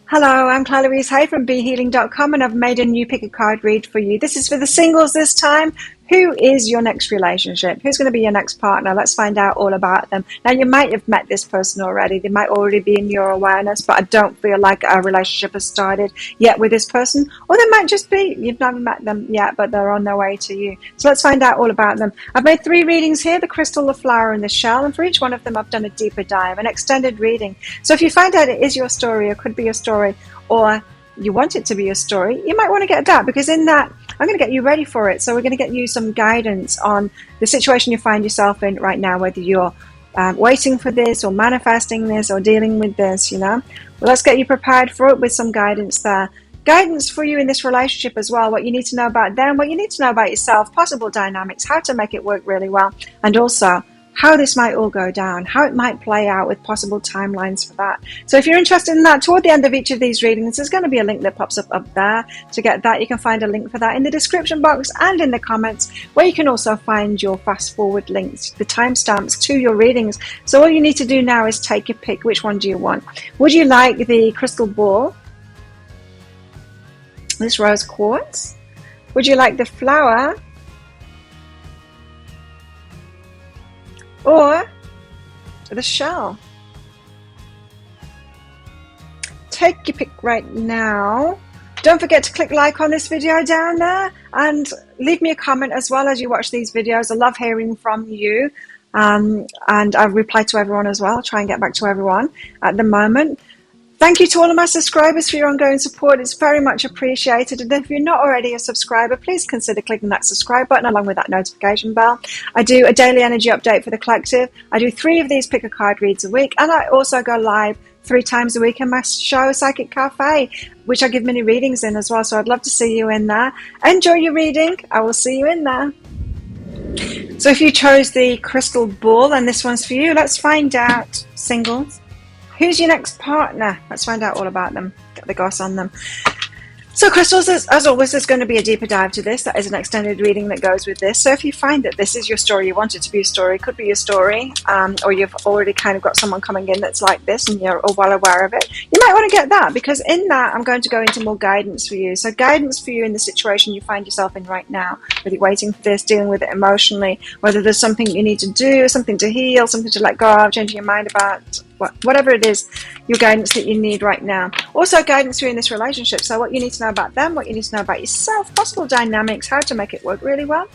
Hello, I'm Claire Louise Hay from BeHealing.com, and I've made a new pick a card read for you. This is for the singles this time. Who is your next relationship? Who's going to be your next partner? Let's find out all about them. Now, you might have met this person already. They might already be in your awareness, but I don't feel like a relationship has started yet with this person. Or they might just be, you've never met them yet, but they're on their way to you. So let's find out all about them. I've made 3 readings here, the crystal, the flower, and the shell. And for each one of them, I've done a deeper dive, an extended reading. So if you find out it is your story, or could be your story, or you want it to be a story, you might want to get that, because in that I'm going to get you ready for it. So we're going to get you some guidance on the situation you find yourself in right now, whether you're waiting for this or manifesting this or dealing with this, Well, let's get you prepared for it with some guidance there. Guidance for you in this relationship as well, what you need to know about them, what you need to know about yourself, possible dynamics, how to make it work really well, and also how this might all go down, how it might play out with possible timelines for that. So if you're interested in that, toward the end of each of these readings, there's going to be a link that pops up there. To get that, you can find a link for that in the description box and in the comments, where you can also find your fast forward links, the timestamps to your readings. So all you need to do now is take your pick. Which one do you want? Would you like the crystal ball, this rose quartz? Would you like the flower? Or the shell? Take your pick right now. Don't forget to click like on this video down there, and leave me a comment as well as you watch these videos. I love hearing from you, and I reply to everyone as well. I'll try and get back to everyone at the moment. Thank you to all of my subscribers for your ongoing support. It's very much appreciated. And if you're not already a subscriber, please consider clicking that subscribe button along with that notification bell. I do a daily energy update for the collective. I do 3 of these pick a card reads a week. And I also go live 3 times a week in my show, Psychic Cafe, which I give mini readings in as well. So I'd love to see you in there. Enjoy your reading. I will see you in there. So if you chose the crystal ball, and this one's for you, let's find out, singles. Who's your next partner? Let's find out all about them. Get the goss on them. So crystals, as always, there's going to be a deeper dive to this. That is an extended reading that goes with this. So if you find that this is your story, you want it to be a story, could be your story, or you've already kind of got someone coming in that's like this and you're all well aware of it, you might want to get that, because in that I'm going to go into more guidance for you. So guidance for you in the situation you find yourself in right now, whether you're waiting for this, dealing with it emotionally, whether there's something you need to do, something to heal, something to let go of, changing your mind about, whatever it is, your guidance that you need right now. Also guidance for you in this relationship, so what you need to know about them, what you need to know about yourself, possible dynamics, how to make it work really well,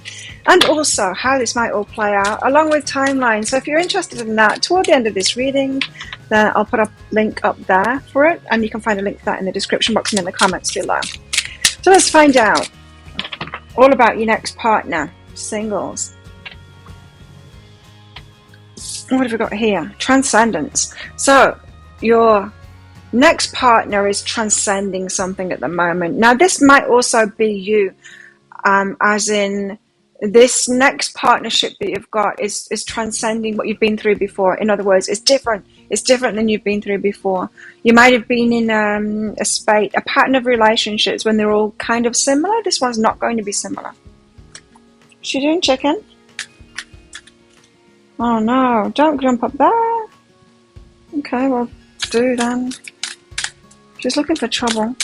and also how this might all play out, along with timelines. So if you're interested in that, toward the end of this reading, then I'll put a link up there for it, and you can find a link for that in the description box and in the comments below. So let's find out all about your next partner, singles. What have we got here? Transcendence. So your next partner is transcending something at the moment. Now this might also be you, as in this next partnership that you've got is transcending what you've been through before. In other words, it's different. It's different than you've been through before. You might have been in a pattern of relationships when they're all kind of similar. This one's not going to be similar. What's she doing, chicken? Oh no, don't jump up there. Okay, well, do then. She's looking for trouble.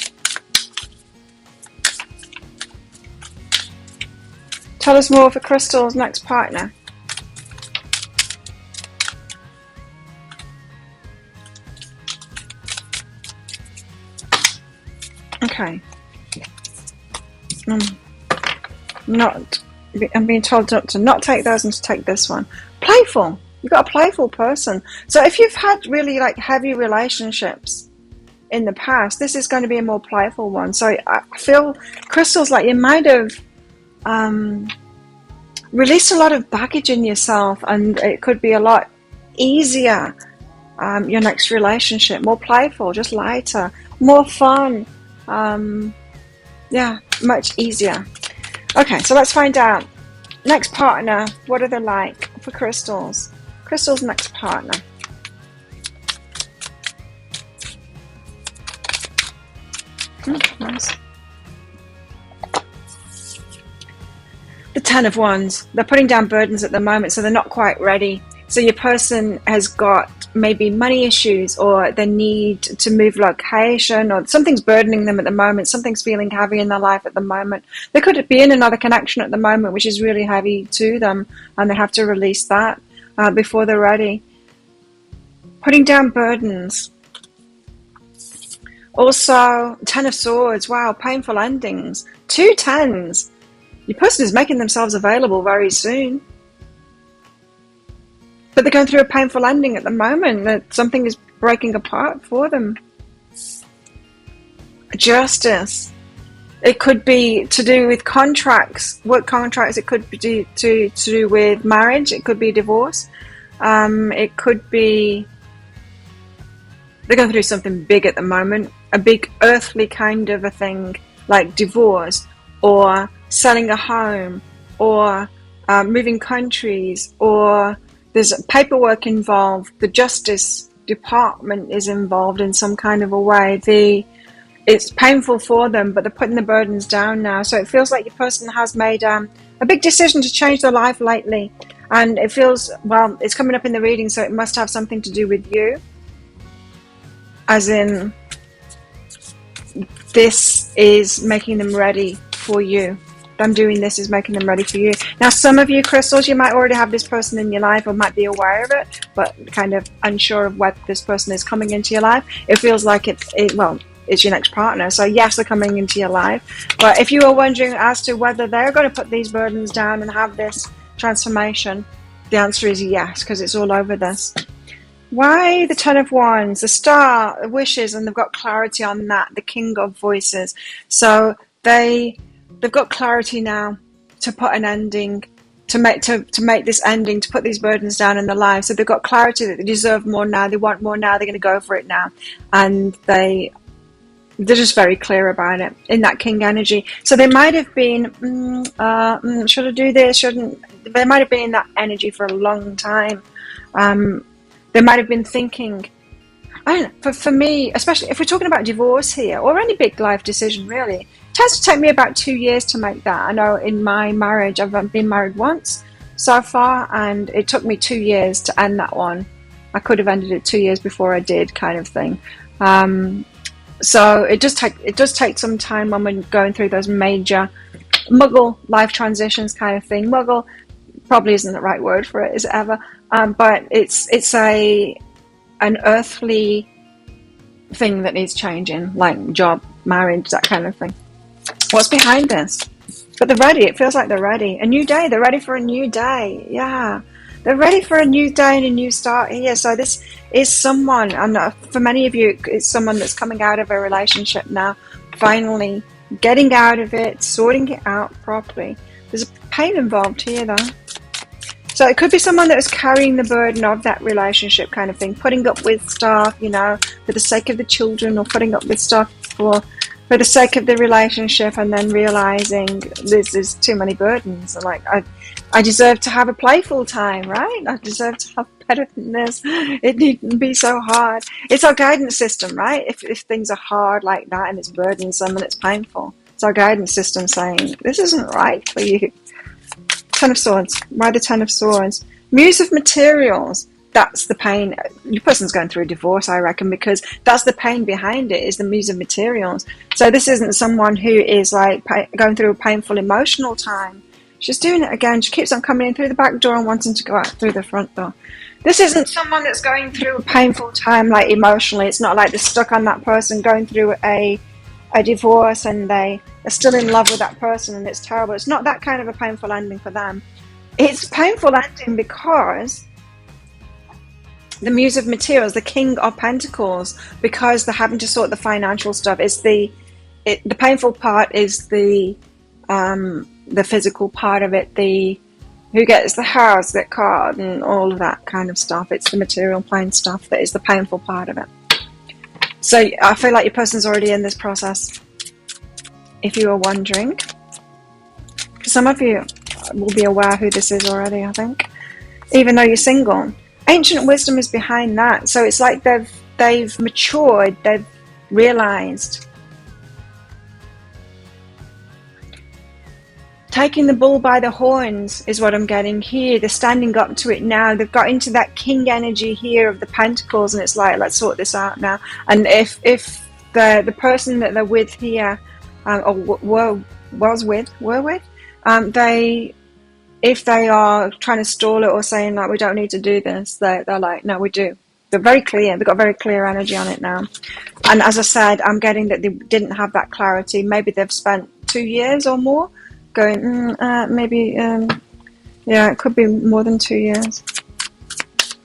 Tell us more for Crystal's next partner. Okay. I'm being told to not take those and to take this one. Playful. You've got a playful person. So if you've had really like heavy relationships in the past, this is going to be a more playful one. So I feel, crystals, like you might have released a lot of baggage in yourself, and it could be a lot easier, your next relationship. More playful, just lighter, more fun. Yeah, much easier. Okay, so let's find out. Next partner, what are they like for crystals? Crystal's next partner. Nice. The Ten of Wands. They're putting down burdens at the moment, so they're not quite ready. So your person has got maybe money issues, or the need to move location, or something's burdening them at the moment, something's feeling heavy in their life at the moment. They could be in another connection at the moment which is really heavy to them, and they have to release that before they're ready. Putting down burdens. Also, 10 of Swords. Wow, painful endings. 2 tens. Your person is making themselves available very soon. But they're going through a painful ending at the moment. That something is breaking apart for them. Justice. It could be to do with contracts, work contracts. It could be to do with marriage. It could be divorce. It could be they're going through something big at the moment. A big earthly kind of a thing, like divorce, or selling a home, or moving countries, or there's paperwork involved. The Justice Department is involved in some kind of a way. It's painful for them, but they're putting the burdens down now. So it feels like your person has made a big decision to change their life lately. And it feels, well, it's coming up in the reading, so it must have something to do with you. As in, this is making them ready for you. Them doing this is making them ready for you. Now, some of you crystals, you might already have this person in your life, or might be aware of it, but kind of unsure of whether this person is coming into your life. It feels like it's your next partner. So yes, they're coming into your life. But if you are wondering as to whether they're going to put these burdens down and have this transformation, the answer is yes, because it's all over this. Why the 10 of Wands, the Star, the Wishes, and they've got clarity on that, the King of Voices. So they've got clarity now to put an ending, to make this ending, to put these burdens down in their lives. So they've got clarity that they deserve more now, they want more now, they're going to go for it now. And they're just very clear about it in that King energy. So they might have been, should I do this, shouldn't? They might have been in that energy for a long time. They might have been thinking, I don't know, for me, especially if we're talking about divorce here, or any big life decision really, it tends to take me about 2 years to make that. I know in my marriage, I've been married once so far, and it took me 2 years to end that one. I could have ended it 2 years before I did, kind of thing. So it does take some time when we're going through those major muggle life transitions kind of thing. Muggle probably isn't the right word for it, is it ever? But it's an earthly thing that needs changing, like job, marriage, that kind of thing. What's behind this? But they're ready. It feels like they're ready. A new day. They're ready for a new day. Yeah. They're ready for a new day and a new start here. So this is someone, and for many of you, it's someone that's coming out of a relationship now, finally getting out of it, sorting it out properly. There's a pain involved here, though. So it could be someone that is carrying the burden of that relationship kind of thing, putting up with stuff, for the sake of the children, or putting up with stuff for the sake of the relationship, and then realizing this is too many burdens. Like, I deserve to have a playful time, right? I deserve to have better than this. It needn't be so hard. It's our guidance system, right? If things are hard like that and it's burdensome and it's painful, it's our guidance system saying, this isn't right for you. 10 of Swords. Why the 10 of Swords? Muse of Materials. That's the pain. Your person's going through a divorce, I reckon, because that's the pain behind it, is the Muse of Materials. So this isn't someone who is like going through a painful emotional time. She's doing it again. She keeps on coming in through the back door and wanting to go out through the front door. This isn't someone that's going through a painful time, like emotionally. It's not like they're stuck on that person going through a divorce and they are still in love with that person and it's terrible. It's not that kind of a painful ending for them. It's a painful ending because the Muse of Materials, the King of Pentacles, because they're having to sort the financial stuff. The painful part is the physical part of it, who gets the house, the car, and all of that kind of stuff. It's the material plane stuff that is the painful part of it. So I feel like your person's already in this process, if you were wondering. Some of you will be aware who this is already, I think, even though you're single. Ancient wisdom is behind that. So it's like they've matured, they've realized Taking the bull by the horns is what I'm getting here. They're standing up to it now. They've got into that king energy here of the pentacles, and it's like, let's sort this out now. And if the person that they're with here, or were with, they, if they are trying to stall it or saying like, we don't need to do this, they're like, no, we do. They're very clear. They've got very clear energy on it now. And as I said, I'm getting that they didn't have that clarity. Maybe they've spent 2 years or more going, maybe, yeah, it could be more than 2 years.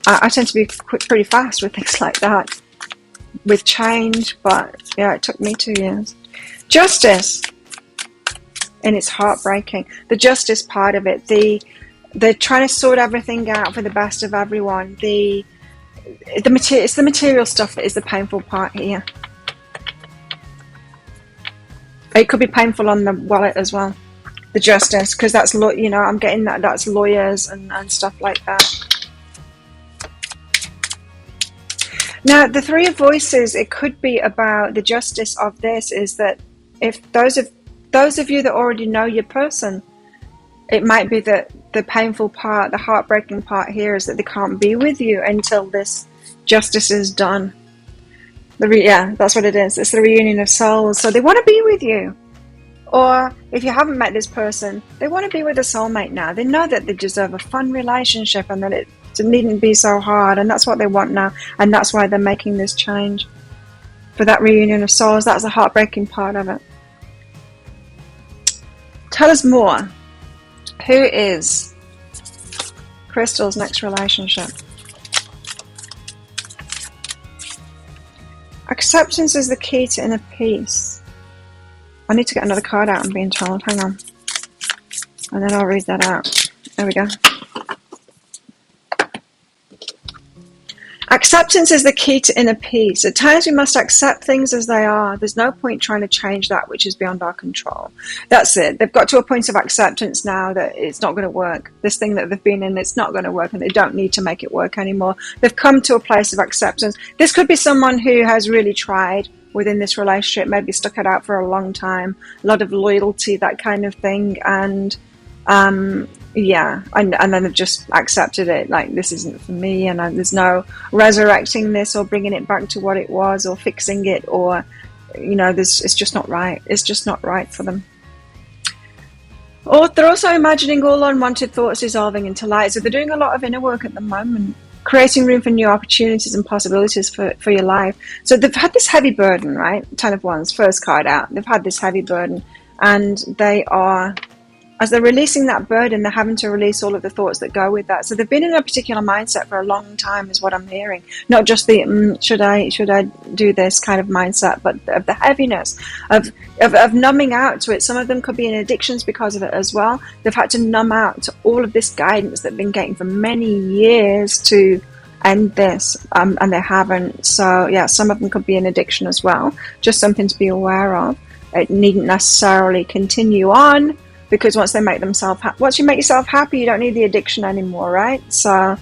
I tend to be pretty fast with things like that, with change, but yeah, it took me 2 years. Justice, and it's heartbreaking. The justice part of it, they're trying to sort everything out for the best of everyone. It's the material stuff that is the painful part here. It could be painful on the wallet as well. The justice, because that's, you know, I'm getting that's lawyers and stuff like that. Now, the Three of Voices, it could be about the justice of this is that if those of you that already know your person, it might be that the painful part, the heartbreaking part here is that they can't be with you until this justice is done. Yeah, that's what it is. It's the reunion of souls. So they want to be with you. Or if you haven't met this person, they want to be with a soulmate now. They know that they deserve a fun relationship and that it needn't be so hard. And that's what they want now. And that's why they're making this change. For that reunion of souls, that's the heartbreaking part of it. Tell us more. Who is Crystal's next relationship? Acceptance is the key to inner peace. I need to get another card out, I'm being told. Hang on. And then I'll read that out. There we go. Acceptance is the key to inner peace. At times we must accept things as they are. There's no point trying to change that which is beyond our control. That's it. They've got to a point of acceptance now that it's not going to work. This thing that they've been in, it's not going to work and they don't need to make it work anymore. They've come to a place of acceptance. This could be someone who has really tried within this relationship, maybe stuck it out for a long time, a lot of loyalty, that kind of thing. And yeah, and then they've just accepted it, like this isn't for me, and there's no resurrecting this or bringing it back to what it was or fixing it, or you know, it's just not right. It's just not right for them. Or they're also imagining all unwanted thoughts dissolving into light. So they're doing a lot of inner work at the moment, creating room for new opportunities and possibilities for your life. So they've had this heavy burden, right? 10 of Wands, first card out. They've had this heavy burden, and they are, as they're releasing that burden, they're having to release all of the thoughts that go with that. So they've been in a particular mindset for a long time, is what I'm hearing. Not just the should I do this kind of mindset, but of the heaviness of numbing out to it. Some of them could be in addictions because of it as well. They've had to numb out to all of this guidance they've been getting for many years to end this, and they haven't. So yeah, some of them could be in addiction as well. Just something to be aware of. It needn't necessarily continue on, because once they make themselves once you make yourself happy, you don't need the addiction anymore, right? So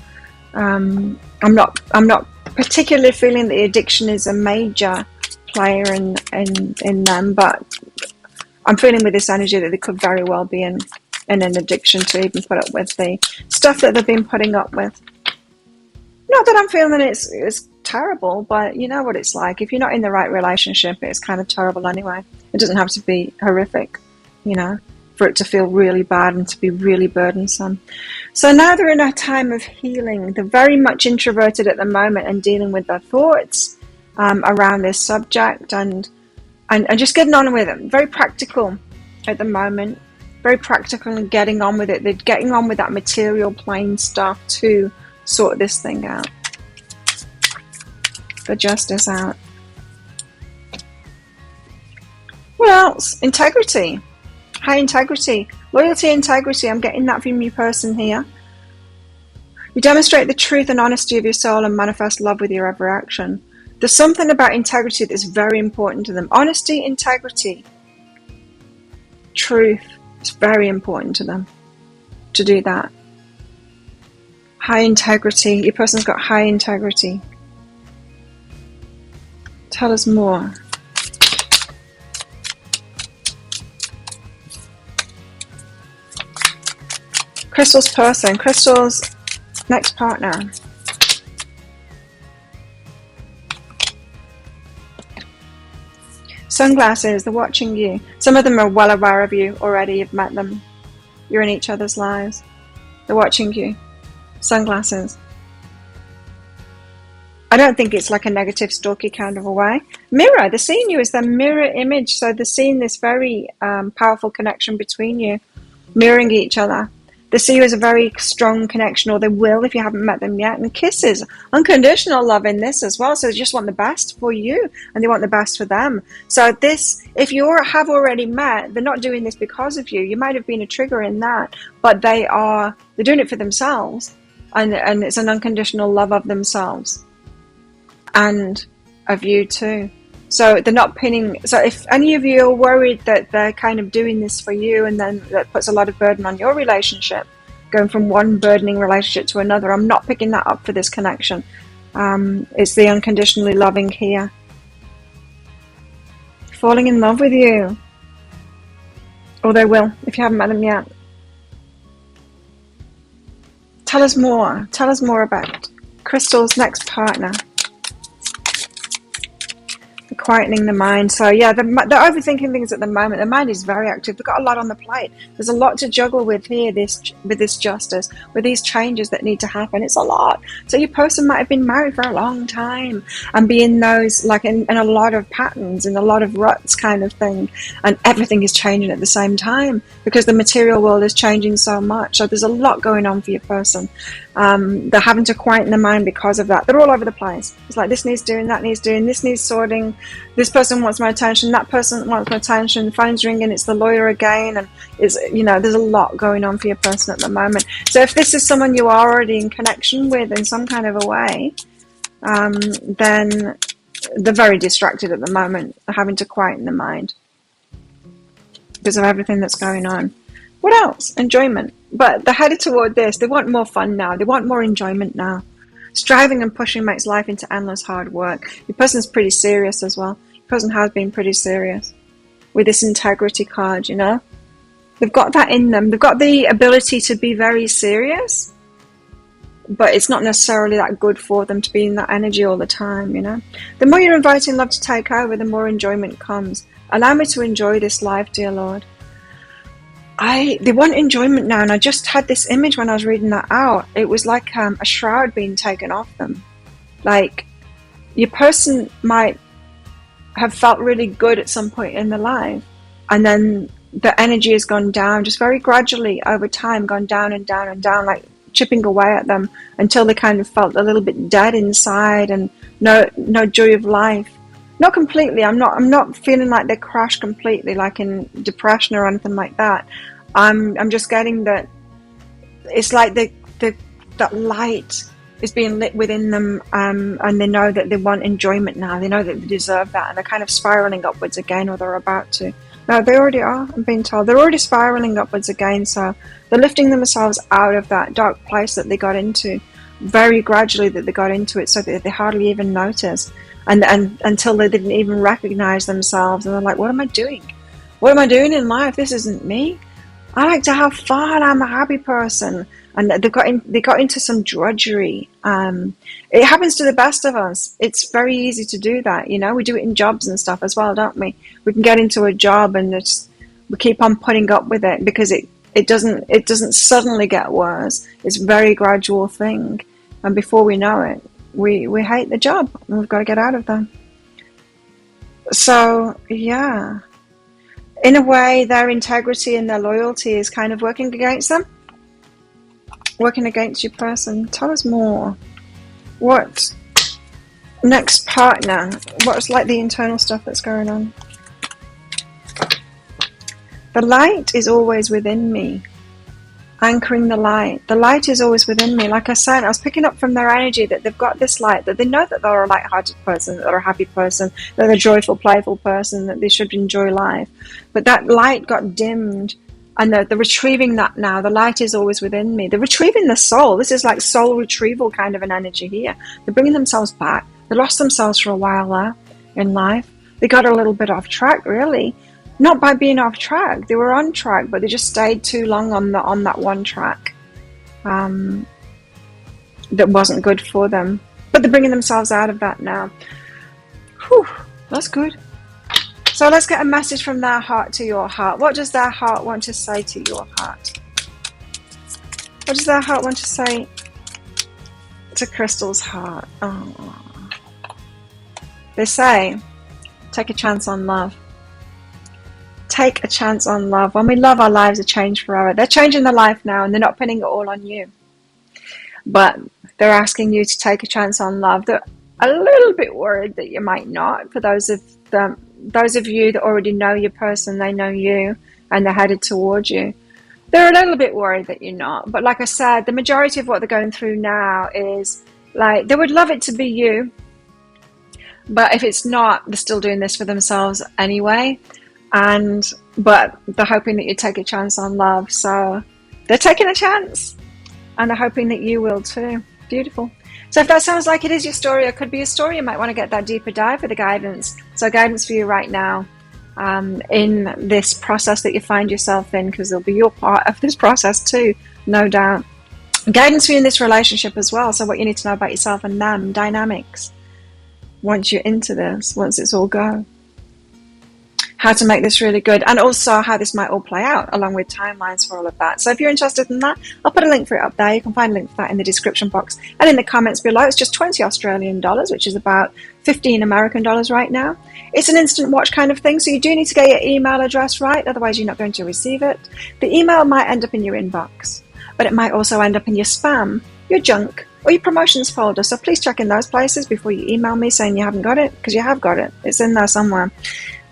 I'm not particularly feeling that the addiction is a major player in them, but I'm feeling with this energy that they could very well be in an addiction to even put up with the stuff that they've been putting up with. Not that I'm feeling it's terrible, but you know what it's like. If you're not in the right relationship, it's kind of terrible anyway. It doesn't have to be horrific, you know, for it to feel really bad and to be really burdensome. So now they're in a time of healing. They're very much introverted at the moment and dealing with their thoughts around this subject and just getting on with it. Very practical at the moment. Very practical and getting on with it. They're getting on with that material plane stuff to sort this thing out. The justice out. What else? Integrity. High integrity. Loyalty, integrity. I'm getting that from your person here. You demonstrate the truth and honesty of your soul and manifest love with your every action. There's something about integrity that's very important to them. Honesty, integrity, truth. It's very important to them to do that. High integrity. Your person's got high integrity. Tell us more. Crystal's person, Crystal's next partner. Sunglasses, they're watching you. Some of them are well aware of you already. You've met them. You're in each other's lives. They're watching you. Sunglasses. I don't think it's like a negative, stalky kind of a way. Mirror, they're seeing you as their mirror image. So they're seeing this very powerful connection between you, mirroring each other. They see you as a very strong connection, or they will if you haven't met them yet. And kisses, unconditional love in this as well. So they just want the best for you, and they want the best for them. So this, if you have already met, they're not doing this because of you. You might have been a trigger in that, but they're doing it for themselves, and it's an unconditional love of themselves and of you too. So they're not pinning. So if any of you are worried that they're kind of doing this for you, and then that puts a lot of burden on your relationship, going from one burdening relationship to another, I'm not picking that up for this connection. It's the unconditionally loving here. Falling in love with you. Or they will, if you haven't met them yet. Tell us more. Tell us more about Crystal's next partner. Quietening the mind. So yeah, they're overthinking things at the moment. The mind is very active. They've got a lot on the plate. There's a lot to juggle with here, with this justice, with these changes that need to happen. It's a lot. So your person might have been married for a long time and be in those, like in a lot of patterns, in a lot of ruts kind of thing, and everything is changing at the same time because the material world is changing so much. So there's a lot going on for your person. They're having to quieten the mind because of that. They're all over the place. It's like this needs doing, that needs doing, this needs sorting. This person wants my attention, that person wants my attention, the phone's ringing, it's the lawyer again, and there's a lot going on for your person at the moment. So if this is someone you are already in connection with in some kind of a way, then they're very distracted at the moment, having to quieten the mind because of everything that's going on. What else? Enjoyment. But they're headed toward this. They want more fun now. They want more enjoyment now. Striving and pushing makes life into endless hard work. Your person's pretty serious as well. Your person has been pretty serious with this integrity card, you know. They've got that in them. They've got the ability to be very serious, but it's not necessarily that good for them to be in that energy all the time, you know. The more you're inviting love to take over, the more enjoyment comes. Allow me to enjoy this life, dear Lord. They want enjoyment now, and I just had this image when I was reading that out. It was like a shroud being taken off them. Like your person might have felt really good at some point in their life, and then the energy has gone down, just very gradually over time, gone down and down and down, like chipping away at them until they kind of felt a little bit dead inside and no joy of life. Not completely. I'm not feeling like they crashed completely, like in depression or anything like that. I'm just getting that it's like that light is being lit within them, and they know that they want enjoyment now. They know that they deserve that, and they're kind of spiraling upwards again, or they're about to. No, they already are. I'm being told they're already spiraling upwards again. So they're lifting themselves out of that dark place that they got into, very gradually that they got into it, so that they hardly even noticed. And until they didn't even recognize themselves, and they're like, what am I doing? What am I doing in life? This isn't me. I like to have fun. I'm a happy person. And they got into some drudgery. It happens to the best of us. It's very easy to do that. You know, we do it in jobs and stuff as well, don't we? We can get into a job and we keep on putting up with it because it doesn't suddenly get worse. It's a very gradual thing. And before we know it, we hate the job and we've got to get out of them. So, yeah. In a way, their integrity and their loyalty is kind of working against them. Working against your person. Tell us more. What next partner? What's like the internal stuff that's going on? The light is always within me. Anchoring the light. The light is always within me. Like I said, I was picking up from their energy that they've got this light, that they know that they're a light-hearted person, that they're a happy person, that they're a joyful, playful person, that they should enjoy life. But that light got dimmed, and they're retrieving that now. The light is always within me. They're retrieving the soul. This is like soul retrieval kind of an energy here. They're bringing themselves back. They lost themselves for a while there in life. They got a little bit off track, really. Not by being off track. They were on track, but they just stayed too long on that one track. that wasn't good for them. But they're bringing themselves out of that now. Whew, that's good. So let's get a message from their heart to your heart. What does their heart want to say to your heart? What does their heart want to say to Crystal's heart? Oh. They say, take a chance on love. Take a chance on love. When we love, our lives are changed forever. They're changing their life now, and they're not pinning it all on you. But they're asking you to take a chance on love. They're a little bit worried that you might not. For those of you that already know your person, they know you, and they're headed towards you. They're a little bit worried that you're not. But like I said, the majority of what they're going through now is like they would love it to be you. But if it's not, they're still doing this for themselves anyway. But they're hoping that you take a chance on love. So they're taking a chance. And they're hoping that you will too. Beautiful. So if that sounds like it is your story, or could be a story, you might want to get that deeper dive for the guidance. So guidance for you right now in this process that you find yourself in, because there'll be your part of this process too, no doubt. Guidance for you in this relationship as well. So what you need to know about yourself and them, dynamics. Once you're into this, once it's all go. How to make this really good, and also how this might all play out, along with timelines for all of that. So if you're interested in that, I'll put a link for it up there. You can find a link for that in the description box and in the comments below. It's just 20 Australian dollars, which is about 15 American dollars right now. It's an instant watch kind of thing, so you do need to get your email address right, otherwise you're not going to receive it. The email might end up in your inbox, but it might also end up in your spam, your junk, or your promotions folder. So please check in those places before you email me saying you haven't got it, because you have got it. It's in there somewhere.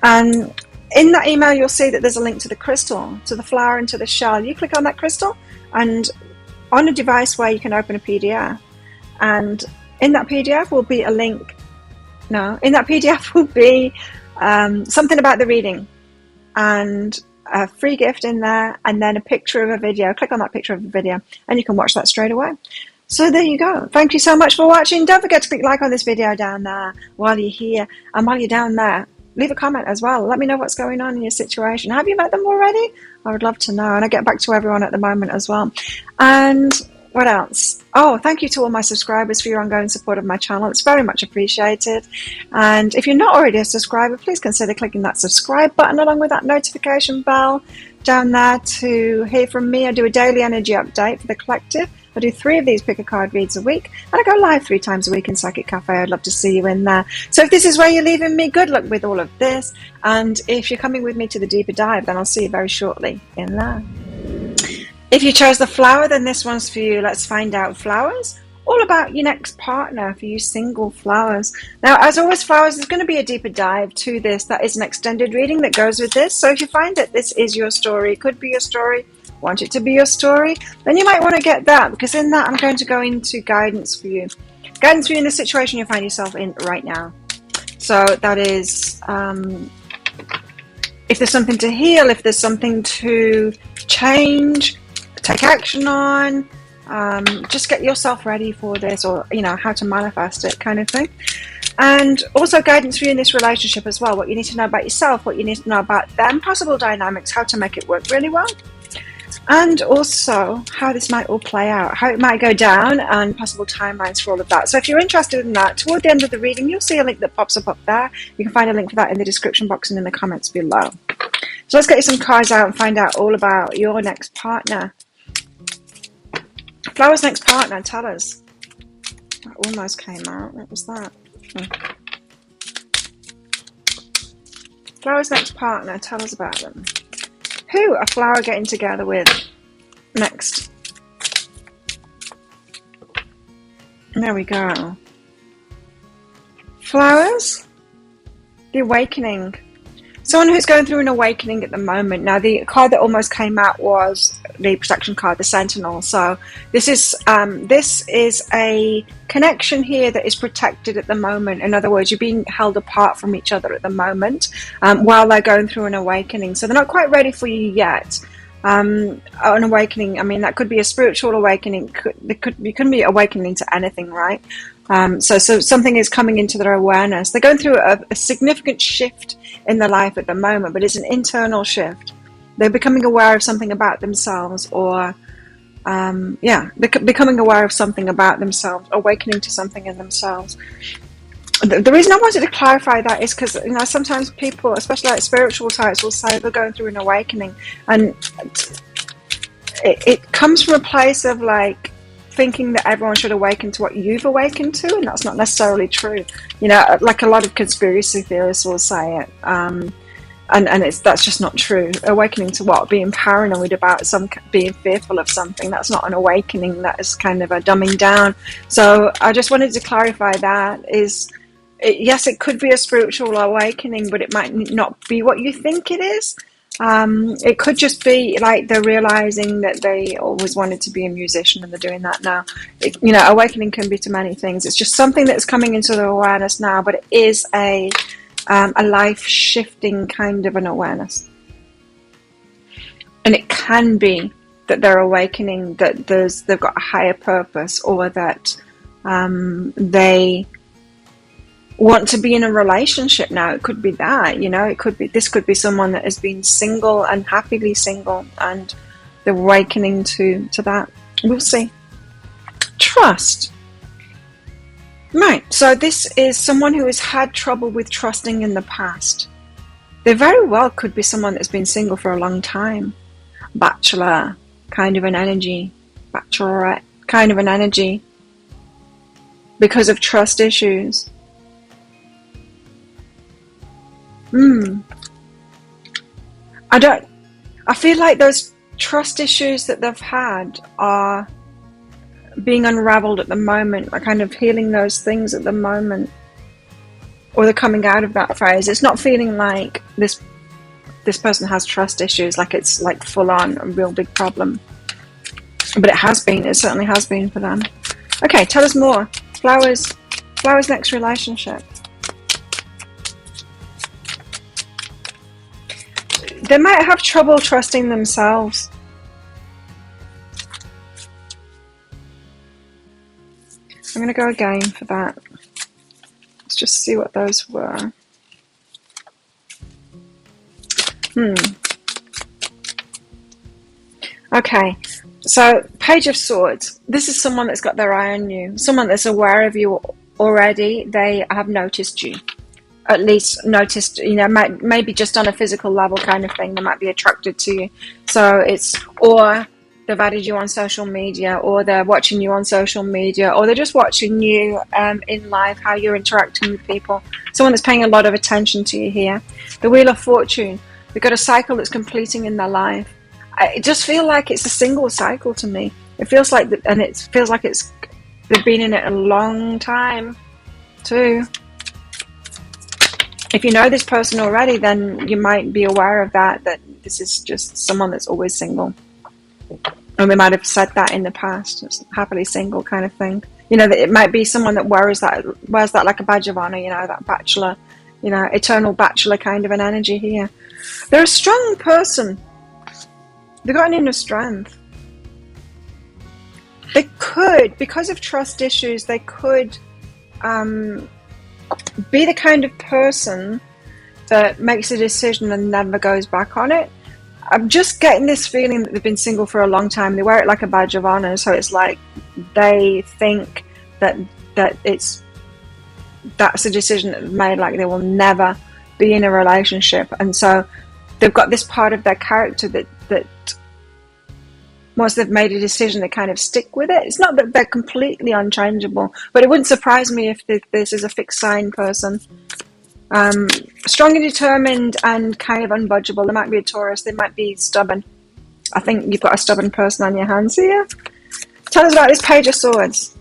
And in that email, you'll see that there's a link to the crystal, to the flower, and to the shell. You click on that crystal, and on a device where you can open a PDF. And in that PDF will be a link. No, in that PDF will be something about the reading, and a free gift in there, and then a picture of a video. Click on that picture of a video, and you can watch that straight away. So there you go. Thank you so much for watching. Don't forget to click like on this video down there while you're here, and while you're down there, leave a comment as well. Let me know what's going on in your situation. Have you met them already? I would love to know. And I get back to everyone at the moment as well. And what else? Oh, thank you to all my subscribers for your ongoing support of my channel. It's very much appreciated. And if you're not already a subscriber, please consider clicking that subscribe button along with that notification bell down there to hear from me. I do a daily energy update for the collective. I do 3 of these pick a card reads a week, and I go live 3 times a week in Psychic Cafe. I'd love to see you in there. So if this is where you're leaving me, good luck with all of this. And if you're coming with me to the deeper dive, then I'll see you very shortly in there. If you chose the flower, then this one's for you. Let's find out. Flowers, all about your next partner for you single flowers. Now, as always, flowers, there's going to be a deeper dive to this. That is an extended reading that goes with this. So if you find that this is your story, it could be your story, want it to be your story, then you might want to get that, because in that I'm going to go into guidance for you. Guidance for you in the situation you find yourself in right now. So that is if there's something to heal, if there's something to change, take action on, just get yourself ready for this, or how to manifest it kind of thing. And also guidance for you in this relationship as well, what you need to know about yourself, what you need to know about them, possible dynamics, how to make it work really well. And also how this might all play out, how it might go down, and possible timelines for all of that. So if you're interested in that, toward the end of the reading, you'll see a link that pops up there. You can find a link for that in the description box and in the comments below. So let's get you some cards out and find out all about your next partner. Flower's next partner, tell us. That almost came out. What was that? Flower's next partner, tell us about them. Who are Flower getting together with next? There we go. Flowers, the awakening. Someone who's going through an awakening at the moment. Now, the card that almost came out was the protection card, the Sentinel. So this is a connection here that is protected at the moment. In other words, you're being held apart from each other at the moment while they're going through an awakening. So they're not quite ready for you yet. An awakening, I mean, that could be a spiritual awakening. You couldn't be awakening to anything, right? So something is coming into their awareness. They're going through a significant shift in their life at the moment, but it's an internal shift. They're becoming aware of something about themselves, or becoming aware of something about themselves, awakening to something in themselves. The reason I wanted to clarify that is because, you know, sometimes people, especially like spiritual types, will say they're going through an awakening, and it comes from a place of like thinking that everyone should awaken to what you've awakened to, and that's not necessarily true. You know, like a lot of conspiracy theorists will say it, and that's just not true. Awakening to what? Being paranoid about being fearful of something. That's not an awakening. That is kind of a dumbing down. So I just wanted to clarify that yes, it could be a spiritual awakening, but it might not be what you think it is. It could just be like they're realizing that they always wanted to be a musician and they're doing that now. You know, awakening can be to many things. It's just something that's coming into their awareness now, but it is a life-shifting kind of an awareness. And it can be that they're awakening that they've got a higher purpose, or that they want to be in a relationship now. It could be that, you know, this could be someone that has been single and happily single, and they're awakening to that. We'll see. Trust. Right, so this is someone who has had trouble with trusting in the past. They very well could be someone that's been single for a long time. Bachelor kind of an energy. Bachelorette kind of an energy. Because of trust issues. I feel like those trust issues that they've had are being unraveled at the moment, are kind of healing those things at the moment, or they're coming out of that phase. It's not feeling like this person has trust issues, like it's like full on a real big problem, but it certainly has been for them. Okay, tell us more. Flowers next relationship. They might have trouble trusting themselves. I'm going to go again for that. Let's just see what those were. Okay, so Page of Swords. This is someone that's got their eye on you. Someone that's aware of you already. They have noticed you. At least noticed, you know, maybe just on a physical level kind of thing. They might be attracted to you. So or they've added you on social media, or they're watching you on social media, or they're just watching you in life, how you're interacting with people. Someone that's paying a lot of attention to you here. The Wheel of Fortune. They've got a cycle that's completing in their life. It just feels like it's a single cycle to me. It feels like that, and it feels like they've been in it a long time too. If you know this person already, then you might be aware of that this is just someone that's always single. And we might have said that in the past, it's happily single kind of thing. You know, that it might be someone that wears that like a badge of honor, you know, that bachelor, you know, eternal bachelor kind of an energy here. They're a strong person. They've got an inner strength. They could, because of trust issues, they could be the kind of person that makes a decision and never goes back on it. I'm just getting this feeling that they've been single for a long time. They wear it like a badge of honor, so it's like they think that that's a decision that they've made, like they will never be in a relationship. And so they've got this part of their character that once they've made a decision, they kind of stick with it. It's not that they're completely unchangeable, but it wouldn't surprise me if this is a fixed sign person. Strong and determined and kind of unbudgeable. They might be a Taurus. They might be stubborn. I think you've got a stubborn person on your hands here. Tell us about this Page of Swords.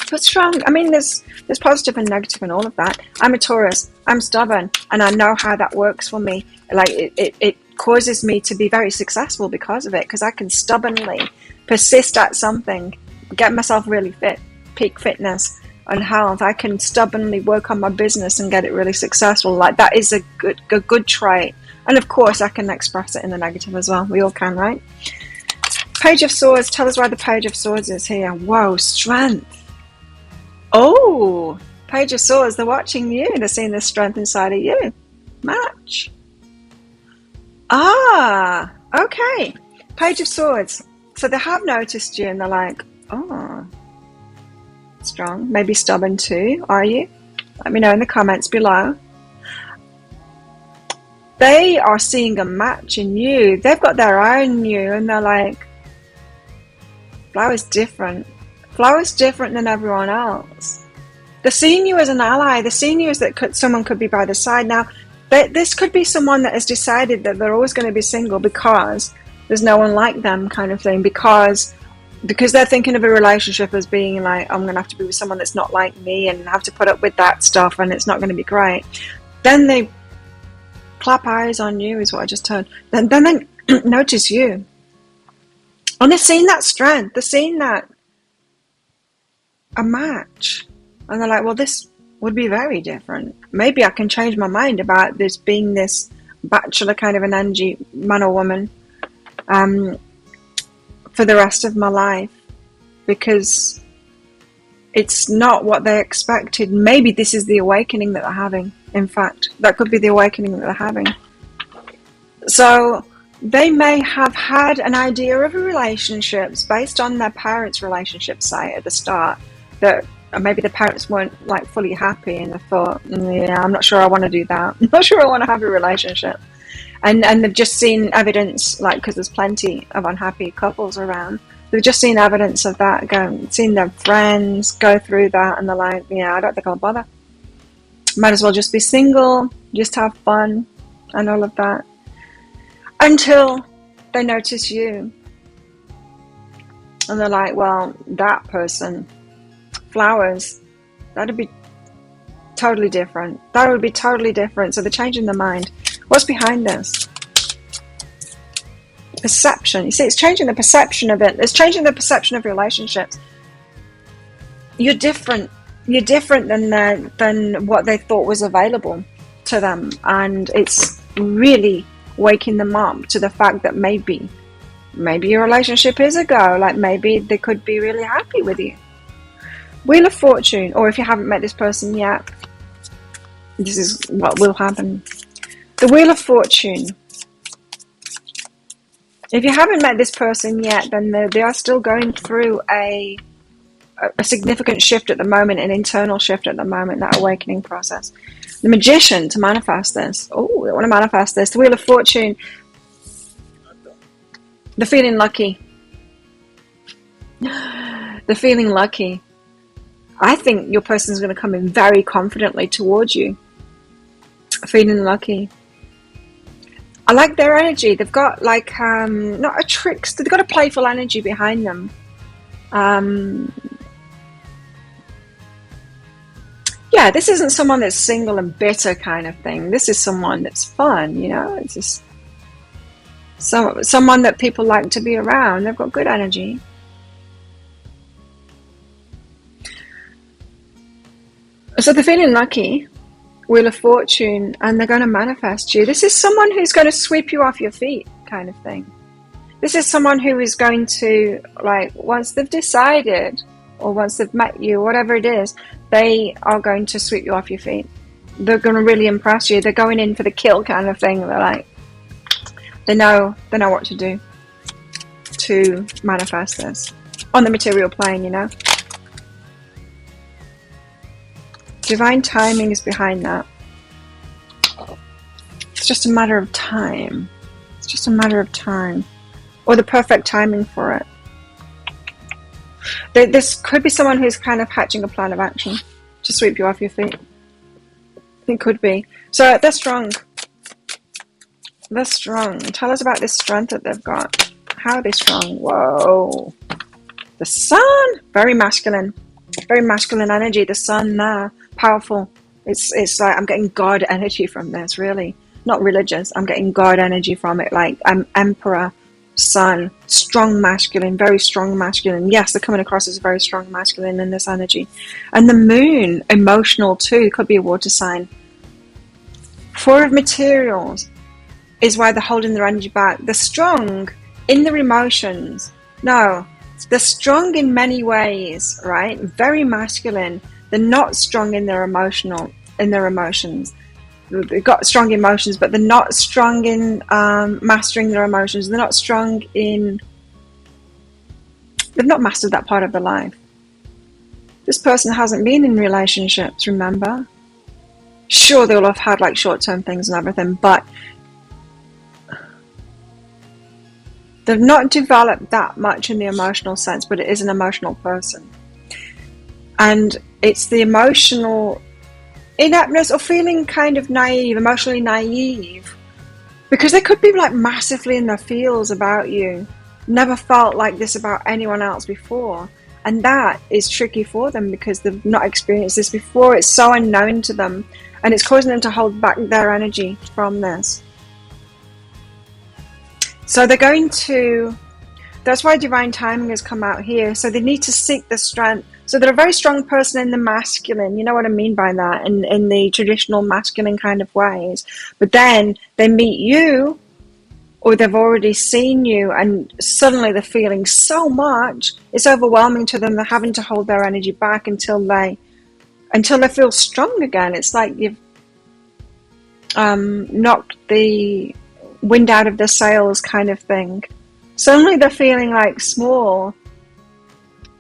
But strong. I mean, there's positive and negative and all of that. I'm a Taurus. I'm stubborn, and I know how that works for me. Like it causes me to be very successful because of it, because I can stubbornly persist at something, get myself really fit, peak fitness and health. I can stubbornly work on my business and get it really successful. Like that is a good trait. And of course I can express it in the negative as well. We all can, right? Page of Swords. Tell us why the Page of Swords is here. Whoa, strength. Oh, Page of Swords. They're watching you. They're seeing the strength inside of you. Match. Ah, okay. Page of Swords. So they have noticed you and they're like, oh, strong, maybe stubborn too, are you? Let me know in the comments below. They are seeing a match in you. They've got their own you and they're like, Flower's different. Flower's different than everyone else. They're seeing you as an ally. They're seeing you as that someone could be by the side. Now, this could be someone that has decided that they're always going to be single because there's no one like them, kind of thing, because they're thinking of a relationship as being like, I'm going to have to be with someone that's not like me and have to put up with that stuff and it's not going to be great. Then they clap eyes on you is what I just heard. Then they notice you. And they're seeing that strength. They're seeing that a match. And they're like, well, this would be very different. Maybe I can change my mind about this being this bachelor kind of an energy, man or woman, for the rest of my life, because it's not what they expected. Maybe this is the awakening that they're having. In fact, that could be the awakening that they're having. So they may have had an idea of relationships based on their parents' relationship site at the start, that maybe the parents weren't like fully happy and they thought, yeah, I'm not sure I want to do that. I'm not sure I want to have a relationship. And they've just seen evidence, like, because there's plenty of unhappy couples around. They've just seen evidence of that, seen their friends go through that, and they're like, yeah, I don't think I'll bother. Might as well just be single, just have fun, and all of that. Until they notice you. And they're like, well, that person, Flowers, that'd be totally different. That would be totally different. So they're changing their mind. What's behind this? Perception. You see, it's changing the perception of it. It's changing the perception of relationships. You're different. You're different than what they thought was available to them. And it's really waking them up to the fact that maybe your relationship is a go. Like, maybe they could be really happy with you. Wheel of Fortune. Or if you haven't met this person yet, this is what will happen. The Wheel of Fortune. If you haven't met this person yet, then they are still going through a significant shift at the moment, an internal shift at the moment, that awakening process. The Magician, to manifest this. Oh, they want to manifest this. The Wheel of Fortune. The feeling lucky. The feeling lucky. I think your person is going to come in very confidently towards you. Feeling lucky. I like their energy. They've got like, not a trickster, they've got a playful energy behind them. Yeah, this isn't someone that's single and bitter kind of thing. This is someone that's fun, you know. It's just someone that people like to be around. They've got good energy. So they're feeling lucky. Wheel of Fortune, and they're going to manifest you. This is someone who's going to sweep you off your feet, kind of thing. This is someone who is going to, like, once they've decided, or once they've met you, whatever it is, they are going to sweep you off your feet. They're going to really impress you. They're going in for the kill kind of thing. They're like, they know what to do to manifest this on the material plane, you know. Divine timing is behind that. It's just a matter of time. It's just a matter of time. Or the perfect timing for it. This could be someone who's kind of hatching a plan of action to sweep you off your feet. It could be. So they're strong. They're strong. Tell us about this strength that they've got. How are they strong? Whoa. The sun. Very masculine. Very masculine energy. The sun there. Powerful. It's like I'm getting God energy from this, really. Not religious. I'm getting God energy from it. Like I'm Emperor, Sun, strong masculine, very strong masculine. Yes, they're coming across as very strong masculine in this energy. And the moon, emotional too. Could be a water sign. Four of Materials is why they're holding their energy back. They're strong in their emotions. No, they're strong in many ways, right? Very masculine. They're not strong in their emotions. They've got strong emotions, but they're not strong in mastering their emotions. They're not strong in They've not mastered that part of their life. This person hasn't been in relationships, remember? Sure, they'll have had like short-term things and everything, but they've not developed that much in the emotional sense, but it is an emotional person. And it's the emotional ineptness or feeling kind of naive, emotionally naive, because they could be like massively in their feels about you, never felt like this about anyone else before. And that is tricky for them because they've not experienced this before. It's so unknown to them, and it's causing them to hold back their energy from this. So they're going to, that's why divine timing has come out here. So they need to seek the strength. So they're a very strong person in the masculine, you know what I mean by that, in the traditional masculine kind of ways. But then they meet you, or they've already seen you, and suddenly they're feeling so much, it's overwhelming to them. They're having to hold their energy back until they feel strong again. It's like you've knocked the wind out of their sails kind of thing. Suddenly they're feeling like small.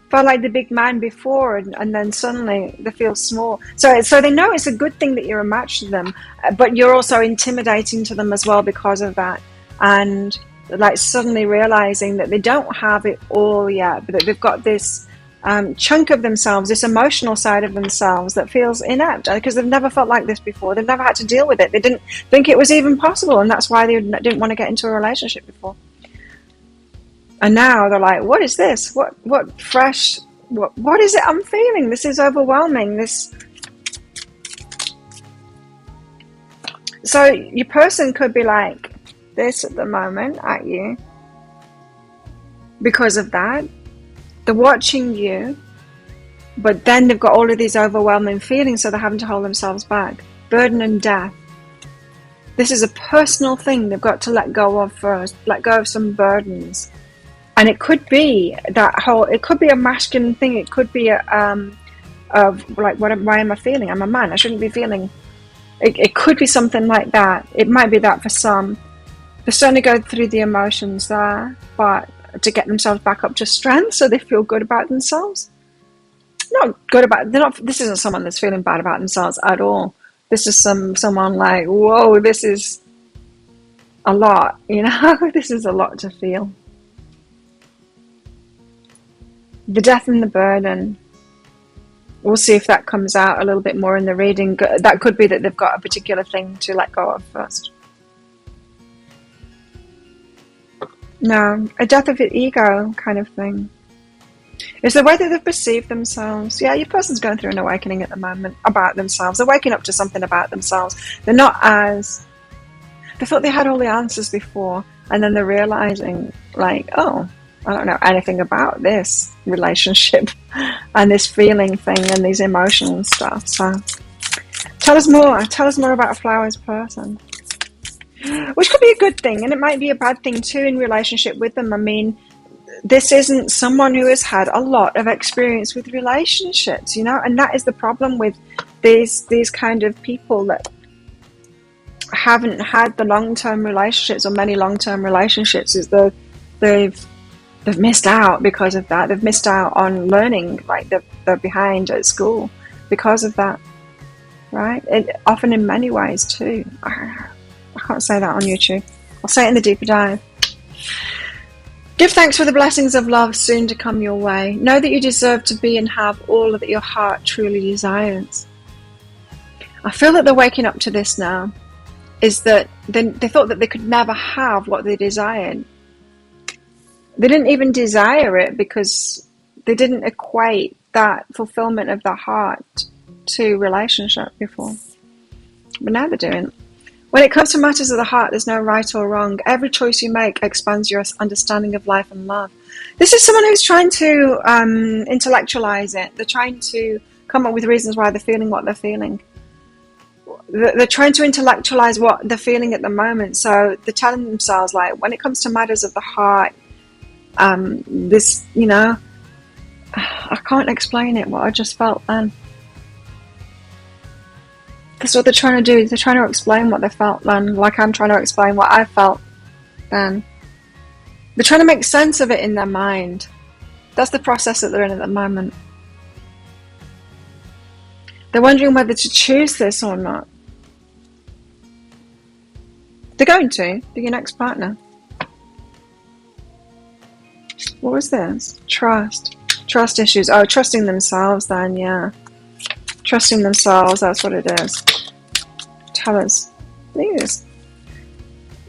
Felt like the big man before, and then suddenly they feel small. So they know it's a good thing that you're a match to them, but you're also intimidating to them as well because of that. And like suddenly realizing that they don't have it all yet, but that they've got this chunk of themselves, this emotional side of themselves that feels inept because they've never felt like this before. They've never had to deal with it. They didn't think it was even possible, and that's why they didn't want to get into a relationship before. And now they're like, what is this? What fresh, what is it I'm feeling? This is overwhelming. So your person could be like this at the moment at you because of that. They're watching you, but then they've got all of these overwhelming feelings, so they're having to hold themselves back. Burden and death. This is a personal thing they've got to let go of first. Let go of some burdens. And it could be it could be a masculine thing. It could be of like, why am I feeling? I'm a man. I shouldn't be feeling. It could be something like that. It might be that for some. They certainly go through the emotions there, but to get themselves back up to strength so they feel good about themselves. This isn't someone that's feeling bad about themselves at all. This is someone like, whoa, this is a lot, you know? This is a lot to feel. The death and the burden. We'll see if that comes out a little bit more in the reading. That could be that they've got a particular thing to let go of first. No, a death of the ego kind of thing. It's the way that they've perceived themselves. Yeah, your person's going through an awakening at the moment about themselves. They're waking up to something about themselves. They're not as... They thought they had all the answers before, and then they're realizing, like, oh, I don't know anything about this relationship and this feeling thing and these emotional stuff. So tell us more. Tell us more about a flowers person. Which could be a good thing, and it might be a bad thing too in relationship with them. I mean, this isn't someone who has had a lot of experience with relationships, you know, and that is the problem with these kind of people that haven't had the long-term relationships or many long-term relationships, is that they've missed out because of that. They've missed out on learning, like they're behind at school because of that, right? Often in many ways too. I can't say that on YouTube. I'll say it in the deeper dive. Give thanks for the blessings of love soon to come your way. Know that you deserve to be and have all that your heart truly desires. I feel that they're waking up to this now, is that they thought that they could never have what they desired. They didn't even desire it because they didn't equate that fulfillment of the heart to relationship before. But now they're doing it. When it comes to matters of the heart, there's no right or wrong. Every choice you make expands your understanding of life and love. This is someone who's trying to intellectualize it. They're trying to come up with reasons why they're feeling what they're feeling. They're trying to intellectualize what they're feeling at the moment. So they're telling themselves, like, when it comes to matters of the heart, this, you know, I can't explain it, what I just felt then. That's what they're trying to do. They're trying to explain what they felt then, like I'm trying to explain what I felt then. They're trying to make sense of it in their mind. That's the process that they're in at the moment. They're wondering whether to choose this or not. They're going to be your next partner. What was this? Trust. Trust issues. Oh, trusting themselves then, yeah. Trusting themselves, that's what it is. Tell us. Please.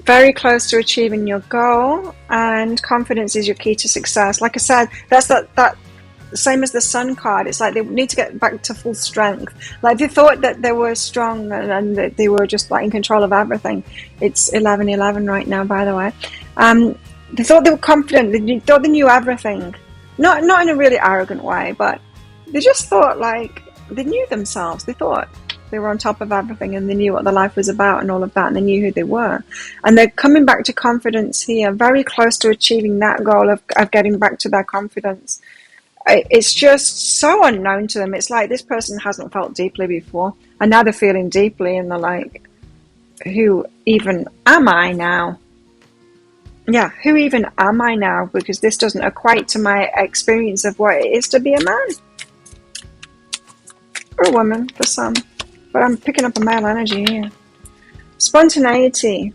Very close to achieving your goal, and confidence is your key to success. Like I said, that's that same as the Sun card. It's like they need to get back to full strength. Like they thought that they were strong and that they were just like in control of everything. It's 11:11 right now, by the way. They thought they were confident. They thought they knew everything. Not in a really arrogant way, but they just thought like they knew themselves. They thought they were on top of everything and they knew what their life was about and all of that, and they knew who they were. And they're coming back to confidence here, very close to achieving that goal of getting back to their confidence. It's just so unknown to them. It's like this person hasn't felt deeply before, and now they're feeling deeply, and they're like, who even am I now? Yeah, who even am I now? Because this doesn't equate to my experience of what it is to be a man. Or a woman, for some. But I'm picking up a male energy here. Spontaneity.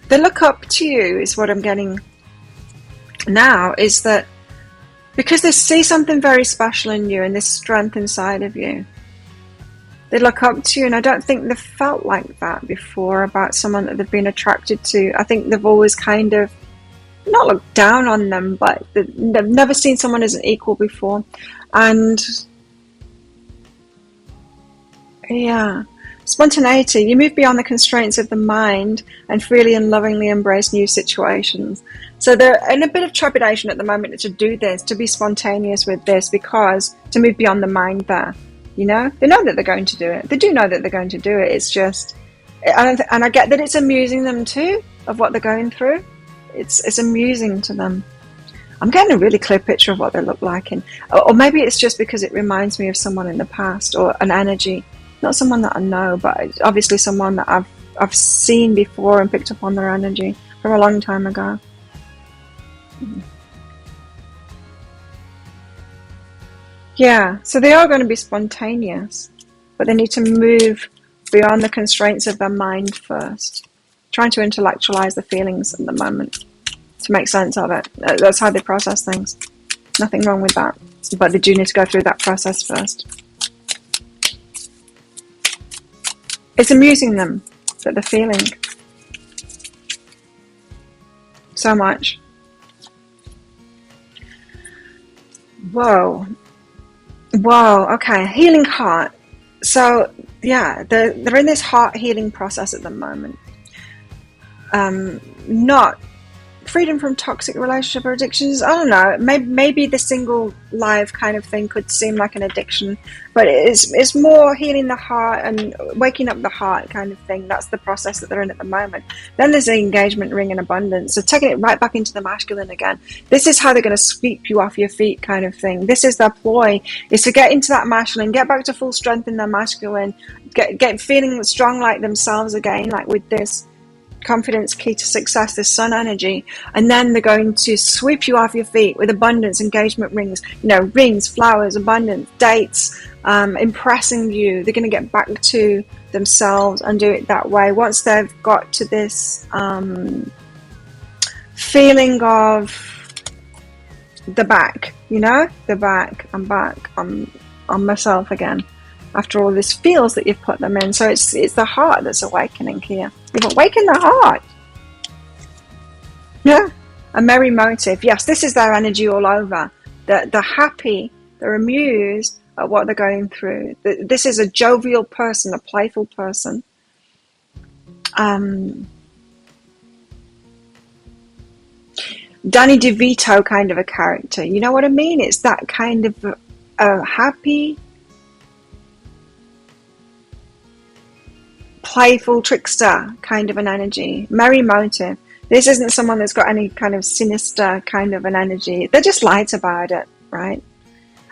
They look up to you is what I'm getting now, is that because they see something very special in you and this strength inside of you, they look up to you. And I don't think they've felt like that before about someone that they've been attracted to. I think they've always kind of not looked down on them, but they've never seen someone as an equal before. And yeah, spontaneity. You move beyond the constraints of the mind and freely and lovingly embrace new situations. So they're in a bit of trepidation at the moment to do this, to be spontaneous with this, because to move beyond the mind there, you know? They know that they're going to do it. They do know that they're going to do it. It's just, and I get that it's amusing them too, of what they're going through. It's amusing to them. I'm getting a really clear picture of what they look like. Or maybe it's just because it reminds me of someone in the past, or an energy. Not someone that I know, but obviously someone that I've seen before and picked up on their energy from a long time ago. Yeah, so they are going to be spontaneous, but they need to move beyond the constraints of their mind first. Trying to intellectualize the feelings at the moment to make sense of it. That's how they process things. Nothing wrong with that, but they do need to go through that process first. It's amusing them that they're feeling so much. Whoa, okay, healing heart. So yeah, they're in this heart healing process at the moment. Not freedom from toxic relationship or addictions. I don't know. Maybe the single life kind of thing could seem like an addiction, but it's more healing the heart and waking up the heart kind of thing. That's the process that they're in at the moment. Then there's the engagement ring and abundance. So taking it right back into the masculine again. This is how they're going to sweep you off your feet kind of thing. This is their ploy, is to get into that masculine, get back to full strength in their masculine, get feeling strong like themselves again, like with this confidence, key to success, this sun energy, and then they're going to sweep you off your feet with abundance, engagement rings, rings, flowers, abundance, dates, impressing you. They're going to get back to themselves and do it that way. Once they've got to this feeling of the back, I'm back, I'm myself again. After all this feels that you've put them in. So it's the heart that's awakening here. You've awakened the heart. Yeah. A merry motive. Yes, this is their energy all over. They're happy. They're amused at what they're going through. This is a jovial person, a playful person. Danny DeVito kind of a character. You know what I mean? It's that kind of a happy, playful trickster kind of an energy. Merry motive. This isn't someone that's got any kind of sinister kind of an energy. They're just light about it, right?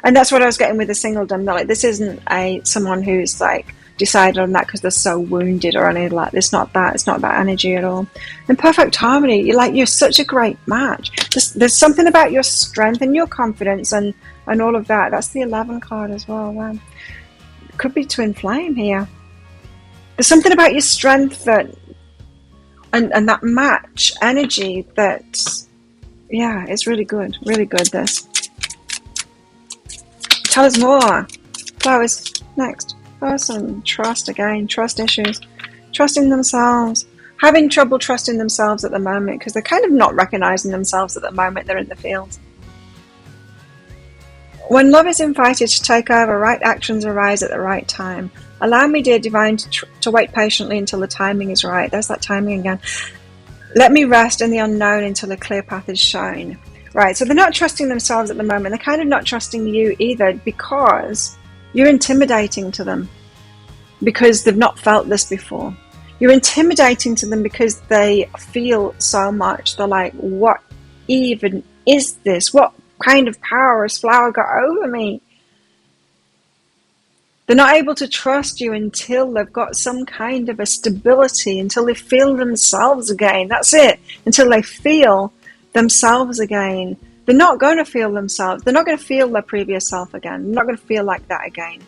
And that's what I was getting with the singledom. Like, this isn't someone who's like decided on that because they're so wounded or anything like this. It's not that energy at all. In perfect harmony, you're such a great match. There's something about your strength and your confidence and all of that. That's the 11 card as well. Wow. Could be twin flame here. There's something about your strength that and that match energy that, yeah, it's really good. Really good, this. Tell us more. Flowers, next. Person, trust again, trust issues. Trusting themselves. Having trouble trusting themselves at the moment because they're kind of not recognizing themselves at the moment they're in the field. When love is invited to take over, right actions arise at the right time. Allow me, dear divine, to wait patiently until the timing is right. There's that timing again. Let me rest in the unknown until a clear path is shown. Right, so they're not trusting themselves at the moment. They're kind of not trusting you either because you're intimidating to them. Because they've not felt this before. You're intimidating to them because they feel so much. They're like, what even is this? What kind of power has flower got over me? They're not able to trust you until they've got some kind of a stability, until they feel themselves again. That's it. Until they feel themselves again. They're not going to feel themselves. They're not going to feel their previous self again. They're not going to feel like that again.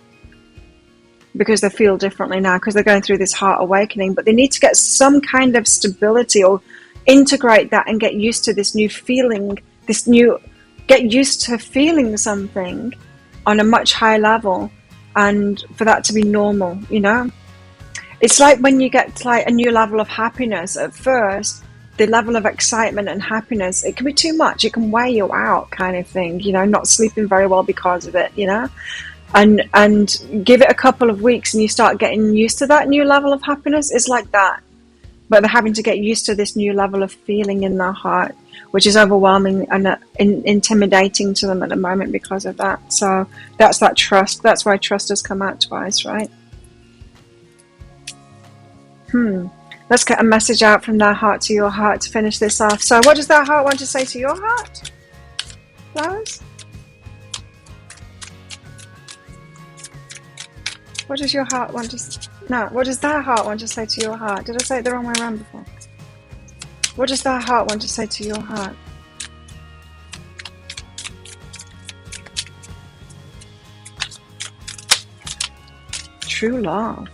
Because they feel differently now, because they're going through this heart awakening. But they need to get some kind of stability or integrate that and get used to this new feeling, get used to feeling something on a much higher level. And for that to be normal, you know, it's like when you get to like a new level of happiness. At first, the level of excitement and happiness, it can be too much. It can wear you out, kind of thing. You know, not sleeping very well because of it. You know, and give it a couple of weeks, and you start getting used to that new level of happiness. It's like that, but they're having to get used to this new level of feeling in their heart, which is overwhelming and intimidating to them at the moment because of that. So that's that trust. That's why trust has come out twice, right? Let's get a message out from their heart to your heart to finish this off. So what does that heart want to say to your heart? Flowers? What does your heart want to... No, what does that heart want to say to your heart? Did I say it the wrong way around before? What does that heart want to say to your heart? True love.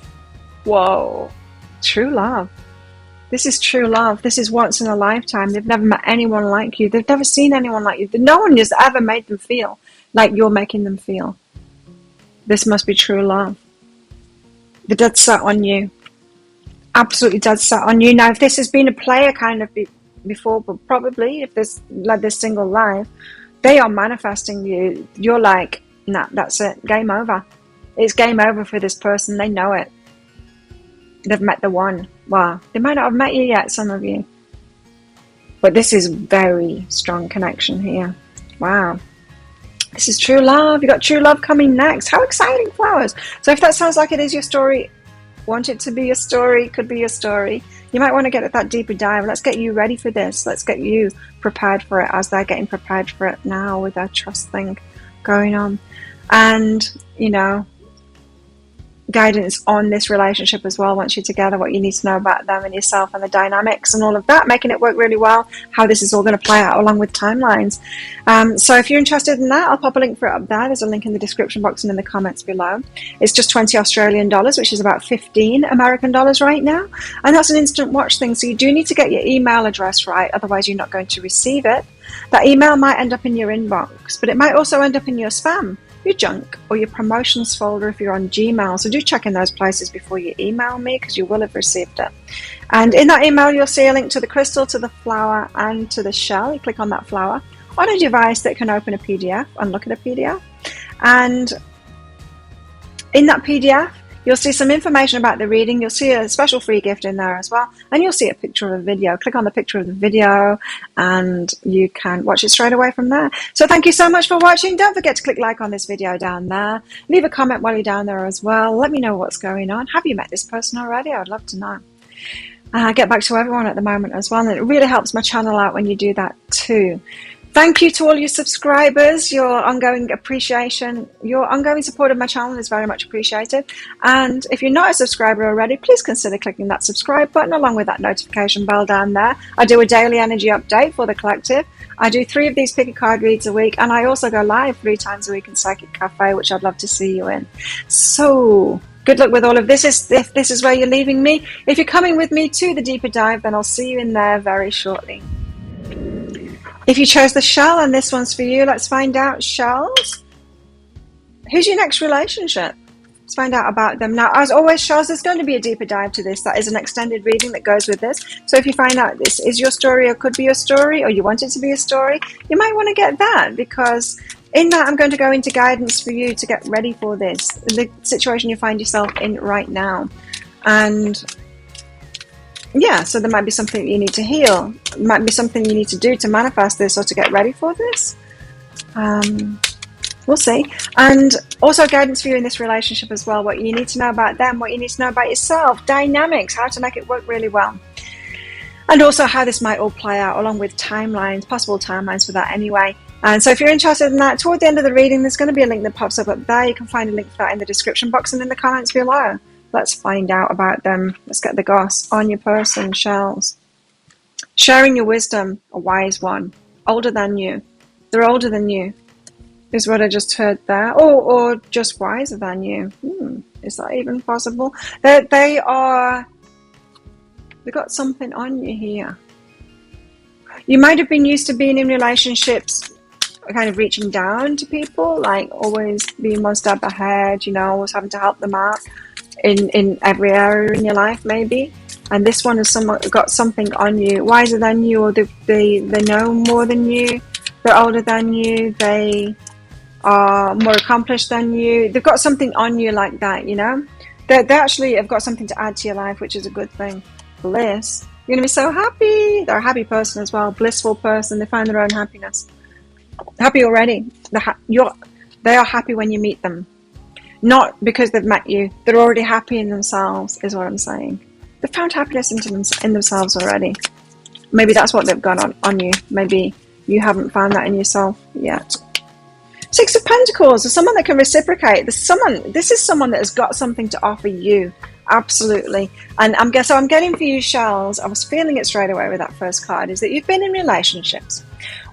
Whoa. True love. This is true love. This is once in a lifetime. They've never met anyone like you. They've never seen anyone like you. No one has ever made them feel like you're making them feel. This must be true love. The dead set on you. Absolutely dead set on you. Now, if this has been a player kind of before, but probably if this led this single life, they are manifesting you. You're like, nah, that's it. Game over. It's game over for this person. They know it. They've met the one. Wow. They might not have met you yet, some of you. But this is very strong connection here. Wow. This is true love. You got true love coming next. How exciting, flowers. So if that sounds like it is your story, want it to be your story, could be your story, you might want to get at that deeper dive. Let's get you ready for this. Let's get you prepared for it as they're getting prepared for it now with their trust thing going on. And, you know, guidance on this relationship as well once you're together, what you need to know about them and yourself and the dynamics and all of that, making it work really well, how this is all going to play out along with timelines. So if you're interested in that, I'll pop a link for it up there. There's a link in the description box and in the comments below. It's just 20 Australian dollars, which is about 15 American dollars right now, and that's an instant watch thing, so you do need to get your email address right, otherwise you're not going to receive it. That email might end up in your inbox, but it might also end up in your spam, your junk, or your promotions folder if you're on Gmail. So do check in those places before you email me, because you will have received it. And in that email, you'll see a link to the crystal, to the flower, and to the shell. You click on that flower on a device that can open a PDF and look at a PDF. And in that PDF, you'll see some information about the reading. You'll see a special free gift in there as well. And you'll see a picture of a video. Click on the picture of the video and you can watch it straight away from there. So thank you so much for watching. Don't forget to click like on this video down there. Leave a comment while you're down there as well. Let me know what's going on. Have you met this person already? I'd love to know. I get back to everyone at the moment as well. And it really helps my channel out when you do that too. Thank you to all your subscribers. Your ongoing appreciation, your ongoing support of my channel is very much appreciated. And if you're not a subscriber already, please consider clicking that subscribe button along with that notification bell down there. I do a daily energy update for the collective. I do 3 of these pick a card reads a week, and I also go live 3 times a week in Psychic Cafe, which I'd love to see you in. So good luck with all of this. If this is where you're leaving me, if you're coming with me to the deeper dive, then I'll see you in there very shortly. If you chose the shell and this one's for you, let's find out, shells. Who's your next relationship? Let's find out about them. Now, as always, shells, there's going to be a deeper dive to this. That is an extended reading that goes with this. So if you find out this is your story or could be your story, or you want it to be a story, you might want to get that, because in that I'm going to go into guidance for you to get ready for this, the situation you find yourself in right now. And yeah, so there might be something you need to heal. It might be something you need to do to manifest this or to get ready for this. We'll see. And also guidance for you in this relationship as well. What you need to know about them, what you need to know about yourself, dynamics, how to make it work really well. And also how this might all play out, along with timelines, possible timelines for that anyway. And so if you're interested in that, toward the end of the reading, there's going to be a link that pops up there. You can find a link for that in the description box and in the comments below. Let's find out about them. Let's get the goss on your person, shells. Sharing your wisdom, a wise one. Older than you. They're older than you, is what I just heard there. Or just wiser than you. Is that even possible? They've got something on you here. You might have been used to being in relationships, kind of reaching down to people, like always being one step ahead, always having to help them out in every area in your life, maybe. And this one has got something on you, wiser than you, or they know more than you, they're older than you, they are more accomplished than you. They've got something on you like that, They actually have got something to add to your life, which is a good thing. Bliss. You're going to be so happy. They're a happy person as well, blissful person. They find their own happiness. Happy already. They are happy when you meet them. Not because they've met you. They're already happy in themselves, is what I'm saying. They've found happiness in themselves already. Maybe that's what they've got on you. Maybe you haven't found that in yourself yet. 6 of Pentacles is someone that can reciprocate. This is someone that has got something to offer you. Absolutely. And I'm getting for you, shells, I was feeling it straight away with that first card, is that you've been in relationships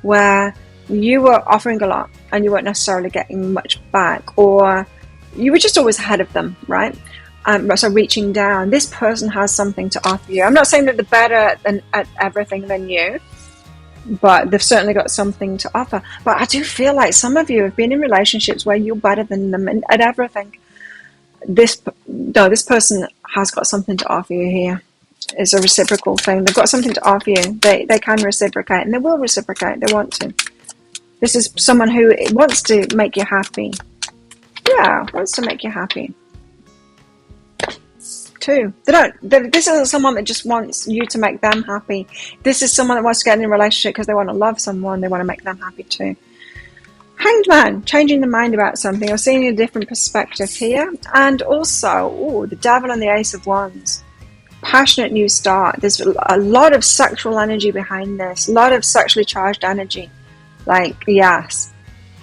where you were offering a lot and you weren't necessarily getting much back, or you were just always ahead of them, right? So reaching down. This person has something to offer you. I'm not saying that they're better at everything than you, but they've certainly got something to offer. But I do feel like some of you have been in relationships where you're better than them at everything. This person has got something to offer you here. It's a reciprocal thing. They've got something to offer you. They can reciprocate, and they will reciprocate. They want to. This is someone who wants to make you happy. Yeah, wants to make you happy. 2. This isn't someone that just wants you to make them happy. This is someone that wants to get in a relationship because they want to love someone. They want to make them happy too. Hanged Man, changing the mind about something or seeing a different perspective here. And also, the Devil and the Ace of Wands. Passionate new start. There's a lot of sexual energy behind this. A lot of sexually charged energy. Like, yes.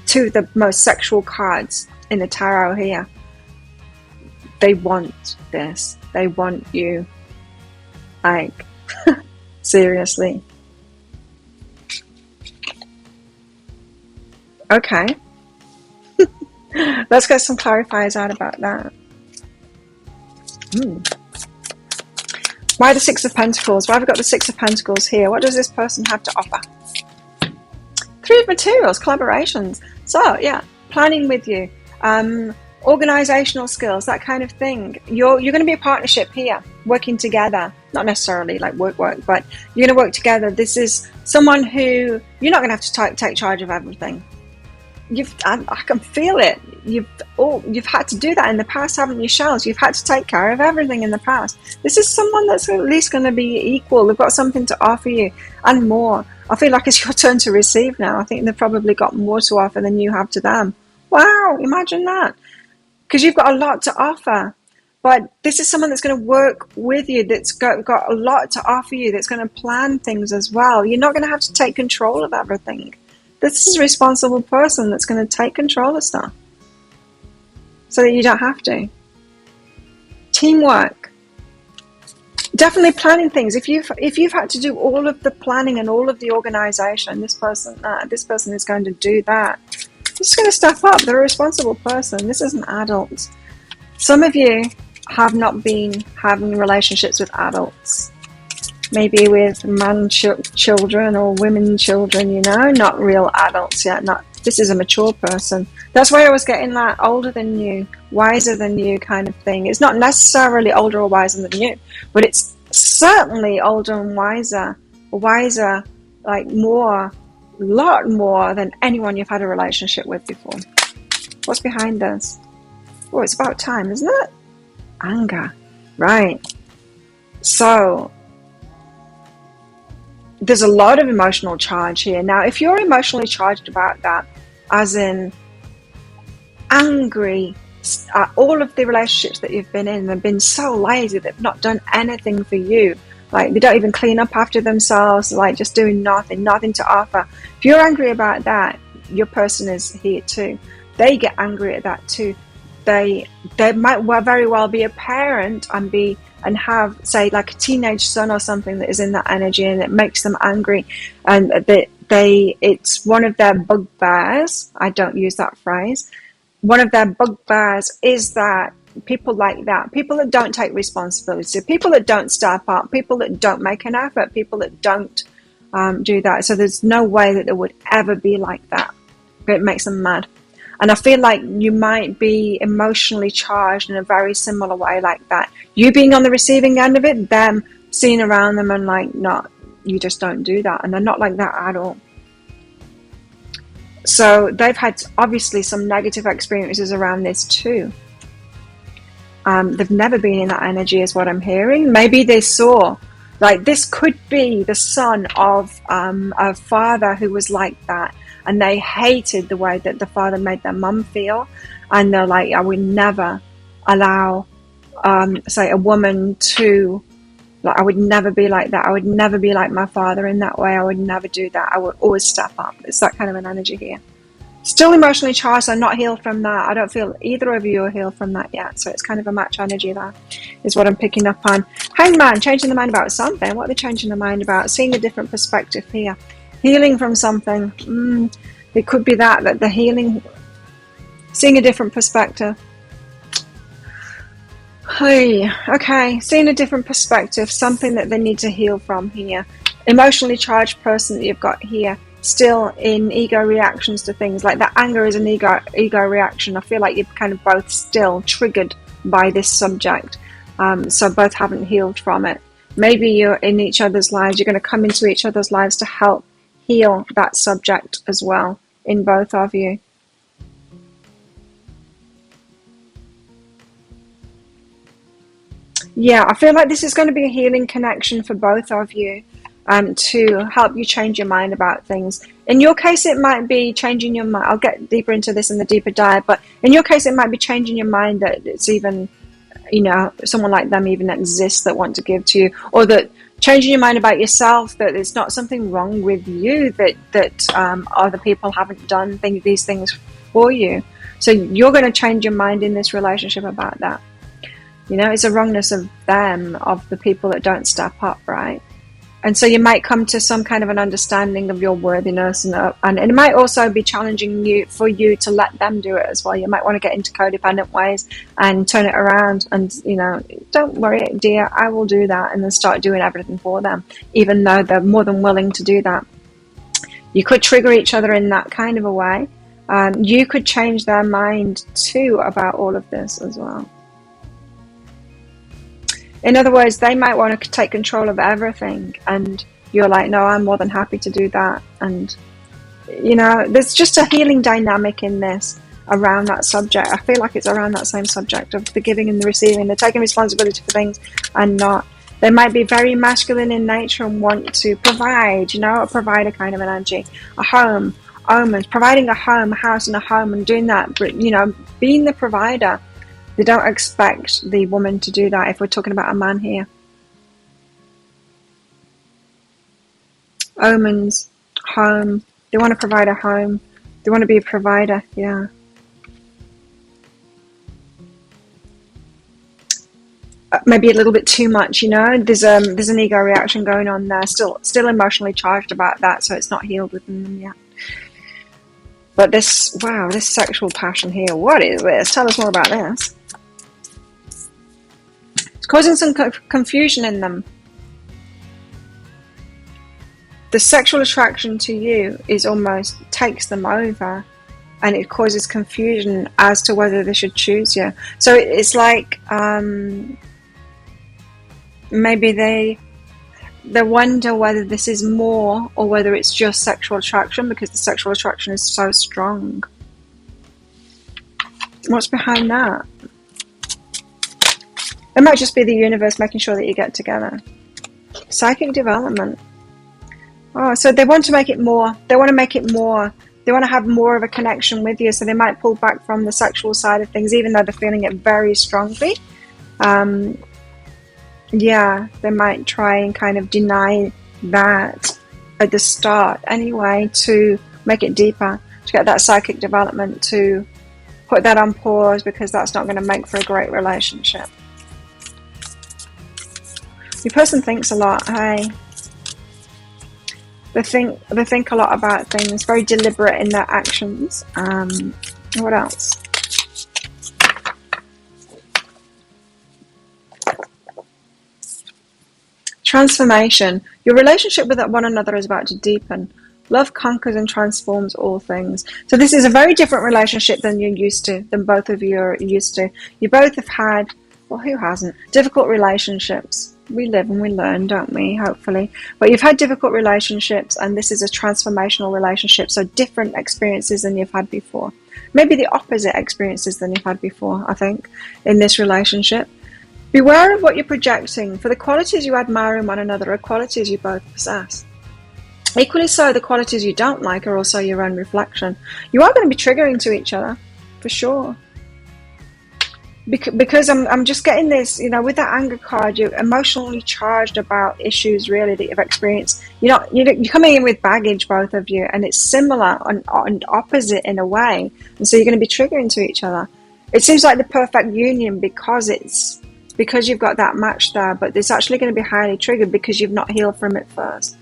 2 of the most sexual cards in the tarot here. They want this. They want you. Like, seriously. Okay. Let's get some clarifiers out about that. Why the 6 of Pentacles? Why have we got the 6 of Pentacles here? What does this person have to offer? 3 of Materials, collaborations. So, yeah, planning with you. Organizational skills, that kind of thing. You're going to be a partnership here, working together. Not necessarily like work, but you're going to work together. This is someone who you're not going to have to take charge of everything. I can feel it. You've had to do that in the past, haven't you, shells? You've had to take care of everything in the past. This is someone that's at least going to be equal. They've got something to offer you and more. I feel like it's your turn to receive now. I think they've probably got more to offer than you have to them. Wow, imagine that. Because you've got a lot to offer. But this is someone that's going to work with you, that's got a lot to offer you, that's going to plan things as well. You're not going to have to take control of everything. This is a responsible person that's going to take control of stuff so that you don't have to. Teamwork. Definitely planning things. If you've had to do all of the planning and all of the organization, this person is going to do that. Just going to step up. They're a responsible person. This is an adult. Some of you have not been having relationships with adults. Maybe with man children or women children, you know, not real adults yet. This is a mature person. That's why I was getting that older than you, wiser than you kind of thing. It's not necessarily older or wiser than you, but it's certainly older and wiser, like a lot more than anyone you've had a relationship with before. What's behind this? Oh, it's about time, isn't it? Anger. Right. So there's a lot of emotional charge here. Now, if you're emotionally charged about that, as in angry at all of the relationships that you've been in, they've been so lazy, they've not done anything for you. Like, they don't even clean up after themselves, like just doing nothing to offer. If you're angry about that, your person is here too. They get angry at that too. They might very well be a parent and have, say, like a teenage son or something that is in that energy, and it makes them angry, and it's one of their bugbears. I don't use that phrase. One of their bugbears is that people like that, people that don't take responsibility, people that don't step up, people that don't make an effort, people that don't do that. So there's no way that they would ever be like that. It makes them mad. And I feel like you might be emotionally charged in a very similar way like that. You being on the receiving end of it, them seeing around them and like, no, you just don't do that. And they're not like that at all. So they've had obviously some negative experiences around this too. They've never been in that energy is what I'm hearing. Maybe they saw, like, this could be the son of a father who was like that. And they hated the way that the father made their mum feel. And they're like, I would never allow, say, a woman to, like, I would never be like that. I would never be like my father in that way. I would never do that. I would always step up. It's that kind of an energy here. Still emotionally charged. I'm not healed from that. I don't feel either of you are healed from that yet. So it's kind of a match energy there, is what I'm picking up on. Hangman, changing the mind about something. What are they changing their mind about? Seeing a different perspective here. Healing from something. It could be that the healing, seeing a different perspective. Hey, okay, seeing a different perspective, something that they need to heal from here. Emotionally charged person that you've got here, still in ego reactions to things. Like that anger is an ego reaction. I feel like you're kind of both still triggered by this subject. So both haven't healed from it. Maybe you're in each other's lives. You're going to come into each other's lives to help heal that subject as well in both of you. Yeah, I feel like this is going to be a healing connection for both of you, to help you change your mind about things. In your case, it might be changing your mind. I'll get deeper into this in the deeper dive, but in your case, it might be changing your mind that it's even, you know, someone like them even exists that want to give to you, or that changing your mind about yourself, that there's not something wrong with you, that other people haven't done these things for you. So you're going to change your mind in this relationship about that. You know, it's a wrongness of them, of the people that don't step up, right? And so you might come to some kind of an understanding of your worthiness, and it might also be challenging for you to let them do it as well. You might want to get into codependent ways and turn it around and, you know, don't worry, dear, I will do that, and then start doing everything for them, even though they're more than willing to do that. You could trigger each other in that kind of a way. You could change their mind too about all of this as well. In other words, they might want to take control of everything, and you're like, no, I'm more than happy to do that. And, you know, there's just a healing dynamic in this around that subject. I feel like it's around that same subject of the giving and the receiving, the taking responsibility for things and not. They might be very masculine in nature and want to provide, you know, a provider kind of an energy. A home, omens, providing a home, a house and a home, and doing that, you know, being the provider. They don't expect the woman to do that if we're talking about a man here. Omens, home, They want to provide a home. They want to be a provider. Yeah. Maybe a little bit too much, you know. There's an ego reaction going on there. Still emotionally charged about that, so it's not healed within them yet. But this sexual passion here. What is this? Tell us more about this. It's causing some confusion in them. The sexual attraction to you is almost takes them over, and it causes confusion as to whether they should choose you. So it's like maybe they wonder whether this is more or whether it's just sexual attraction, because the sexual attraction is so strong. What's behind that? It might just be the universe making sure that you get together. Psychic development. Oh, so they want to make it more. They want to make it more. They want to have more of a connection with you, so they might pull back from the sexual side of things, even though they're feeling it very strongly. Yeah, they might try and kind of deny that at the start anyway, to make it deeper, to get that psychic development, to put that on pause, because that's not going to make for a great relationship. Your person thinks a lot, hey? They think a lot about things, very deliberate in their actions. What else? Transformation. Your relationship with one another is about to deepen. Love conquers and transforms all things. So this is a very different relationship than you're used to, than both of you are used to. You both have had, well, who hasn't? Difficult relationships. We live and we learn, don't we? Hopefully. But you've had difficult relationships, and this is a transformational relationship. So different experiences than you've had before. Maybe the opposite experiences than you've had before, I think, in this relationship. Beware of what you're projecting, for the qualities you admire in one another are qualities you both possess. Equally so, the qualities you don't like are also your own reflection. You are going to be triggering to each other, for sure. Because I'm just getting this, you know, with that anger card, you're emotionally charged about issues really that you've experienced. You're coming in with baggage, both of you, and it's similar and opposite in a way. And so you're going to be triggering to each other. It seems like the perfect union because you've got that match there, but it's actually going to be highly triggered because you've not healed from it first.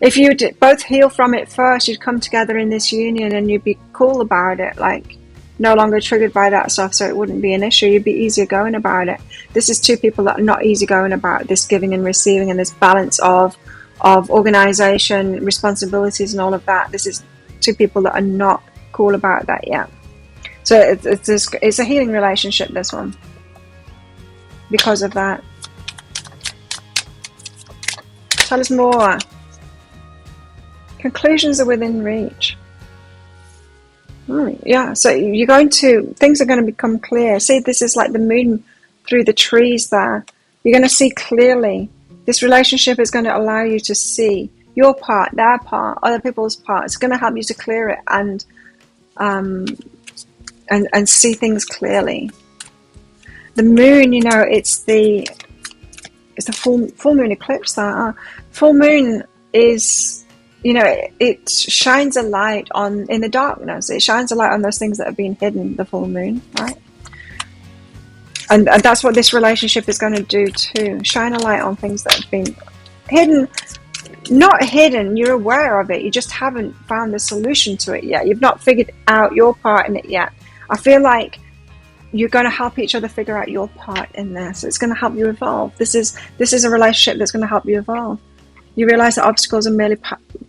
If you both heal from it first, you'd come together in this union and you'd be cool about it, like no longer triggered by that stuff, so it wouldn't be an issue. You'd be easier going about it. This is two people that are not easy going about this giving and receiving and this balance of organization, responsibilities and all of that. This is two people that are not cool about that yet. So it's a healing relationship, this one, because of that. Tell us more. Conclusions are within reach. Yeah, so things are going to become clear. See, this is like the moon through the trees there. You're going to see clearly. This relationship is going to allow you to see your part, their part, other people's part. It's going to help you to clear it and see things clearly. The moon, it's the full moon eclipse there. Full moon is, it shines a light in the darkness. It shines a light on those things that have been hidden, the full moon, right? And that's what this relationship is going to do too. Shine a light on things that have been hidden. Not hidden, you're aware of it. You just haven't found the solution to it yet. You've not figured out your part in it yet. I feel like you're going to help each other figure out your part in this. So it's going to help you evolve. This is a relationship that's going to help you evolve. You realize that obstacles are merely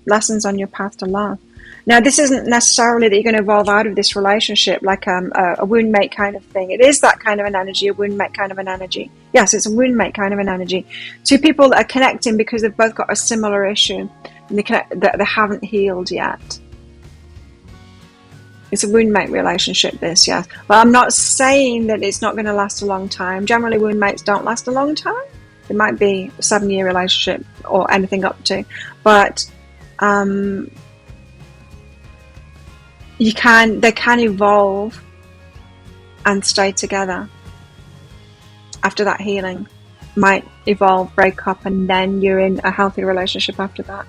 lessons on your path to love. Now, this isn't necessarily that you're going to evolve out of this relationship like a wound mate kind of thing. It is that kind of an energy, a wound mate kind of an energy. Yes, it's a wound mate kind of an energy. Two people that are connecting because they've both got a similar issue and that they haven't healed yet. It's a wound mate relationship, this, yes. But I'm not saying that it's not going to last a long time. Generally, wound mates don't last a long time. It might be a 7-year relationship or anything up to. But they can evolve and stay together after that healing. Might evolve, break up, and then you're in a healthy relationship after that.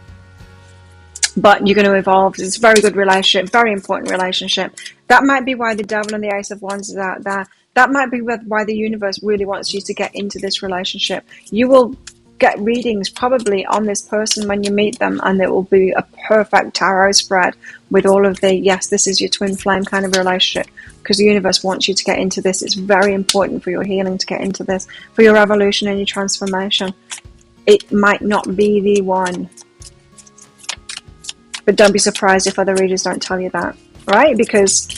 but you're going to evolve. It's a very good relationship, very important relationship. That might be why the devil and the ace of wands is out there. That might be why the universe really wants you to get into this relationship. You will get readings probably on this person when you meet them, and it will be a perfect tarot spread with all of the, yes, this is your twin flame kind of relationship, because the universe wants you to get into this. It's very important for your healing to get into this, for your evolution and your transformation. It might not be the one, but don't be surprised if other readers don't tell you that, right? Because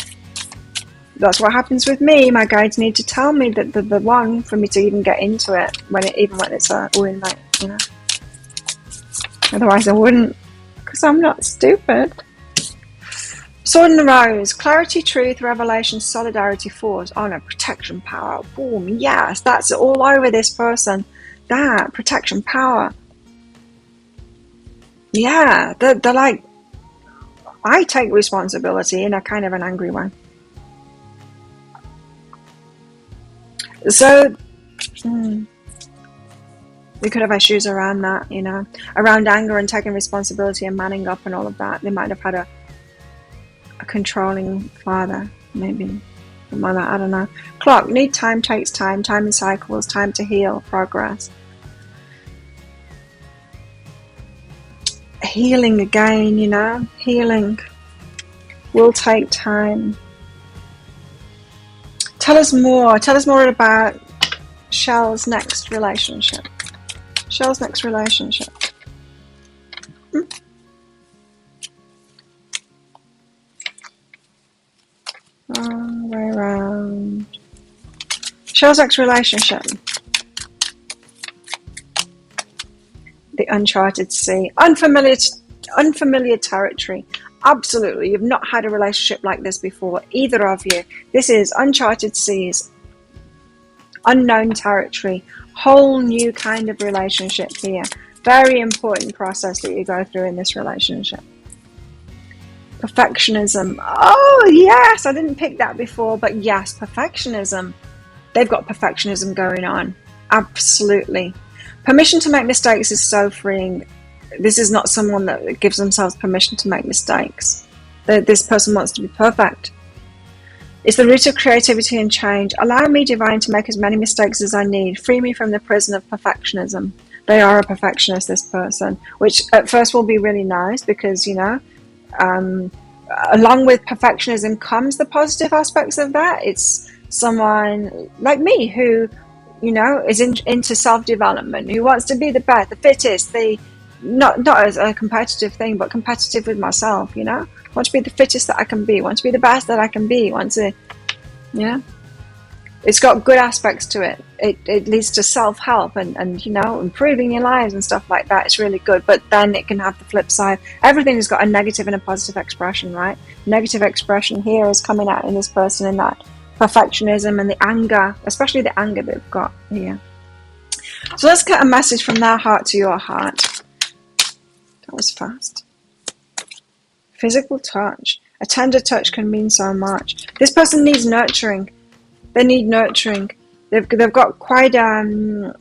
that's what happens with me. My guides need to tell me that the one for me to even get into it, even when it's a win, like, you know. Otherwise I wouldn't, because I'm not stupid. Sword and the Rose, clarity, truth, revelation, solidarity, force, honor, protection, power. Boom, yes, that's all over this person. That, protection, power. Yeah, they're like, I take responsibility in a kind of an angry way. So, we could have issues around that, you know, around anger and taking responsibility and manning up and all of that. They might have had a controlling father, maybe, something like that, I don't know. Clock, need time, takes time, time in cycles, time to heal, progress. Healing again, you know, healing will take time. Tell us more about Shell's next relationship. Shell's next relationship. Wrong way around. Shell's next relationship. The uncharted sea. Unfamiliar territory. Absolutely. You've not had a relationship like this before, either of you. This is uncharted seas. Unknown territory. Whole new kind of relationship here. Very important process that you go through in this relationship. Perfectionism. Oh, yes. I didn't pick that before, but yes, perfectionism. They've got perfectionism going on. Absolutely. Permission to make mistakes is so freeing. This is not someone that gives themselves permission to make mistakes. This person wants to be perfect. It's the root of creativity and change. Allow me, divine, to make as many mistakes as I need. Free me from the prison of perfectionism. They are a perfectionist, this person, which at first will be really nice because, you know, along with perfectionism comes the positive aspects of that. It's someone like me who, you know, is into self-development, who wants to be the best, the fittest, not as a competitive thing, but competitive with myself, you know. I want to be the fittest that I can be, want to be the best that I can be, want to, yeah. It's got good aspects to it. It leads to self-help and, you know, improving your lives and stuff like that. It's really good, but then it can have the flip side. Everything has got a negative and a positive expression, right? Negative expression here is coming out in this person in that perfectionism and the anger, especially the anger they've got here. So let's get a message from their heart to your heart. That was fast. Physical touch. A tender touch can mean so much. This person needs nurturing. They need nurturing. They've got quite a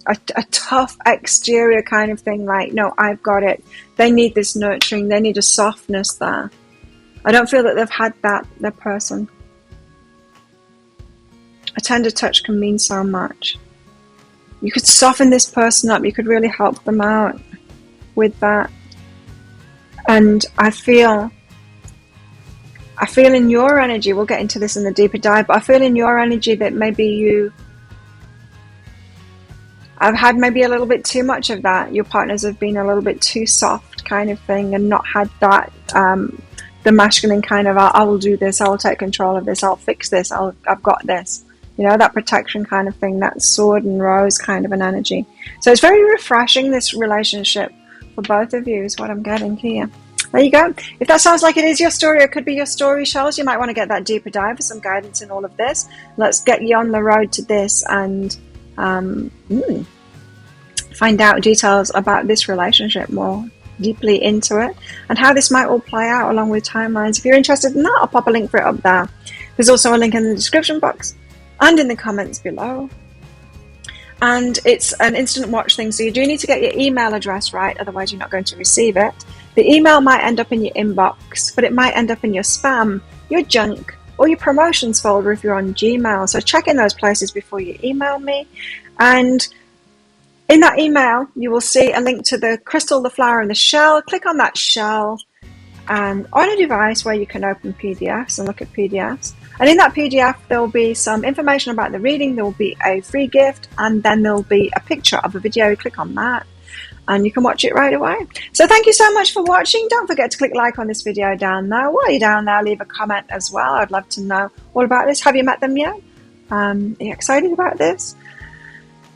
tough exterior kind of thing, like, no, I've got it. They need this nurturing. They need a softness there. I don't feel that they've had that, their person. A tender touch can mean so much. You could soften this person up. You could really help them out with that. And I feel in your energy, we'll get into this in the deeper dive, but I feel in your energy that maybe I've had maybe a little bit too much of that. Your partners have been a little bit too soft kind of thing and not had that, the masculine kind of, I will do this, I will take control of this, I'll fix this, I've got this. You know, that protection kind of thing, that sword and rose kind of an energy. So it's very refreshing, this relationship for both of you is what I'm getting here. There you go. If that sounds like it is your story, or it could be your story, Shells, you might want to get that deeper dive for some guidance in all of this. Let's get you on the road to this and find out details about this relationship, more deeply into it, and how this might all play out along with timelines. If you're interested in that, I'll pop a link for it up there. There's also a link in the description box and in the comments below. and it's an instant watch thing, so you do need to get your email address right, otherwise you're not going to receive it. The email might end up in your inbox, but it might end up in your spam, your junk, or your promotions folder if you're on Gmail. So check in those places before you email me. And in that email, you will see a link to the crystal, the flower, and the shell. Click on that shell and on a device where you can open PDFs and look at PDFs. And in that PDF, there will be some information about the reading. There will be a free gift, and then there will be a picture of a video. Click on that and you can watch it right away. So thank you so much for watching. Don't forget to click like on this video down there. While you're down there, leave a comment as well. I'd love to know all about this. Have you met them yet? Are you excited about this?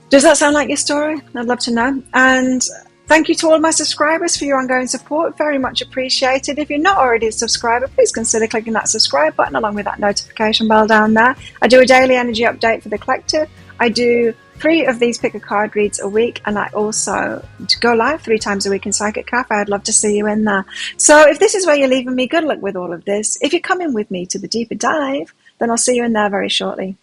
Does that sound like your story? I'd love to know. And thank you to all my subscribers for your ongoing support. Very much appreciated. If you're not already a subscriber, please consider clicking that subscribe button along with that notification bell down there. I do a daily energy update for the collective. I do 3 of these pick a card reads a week, and I also go live 3 times a week in Psychic Cafe. I'd love to see you in there. So if this is where you're leaving me, good luck with all of this. If you're coming with me to the deeper dive, then I'll see you in there very shortly.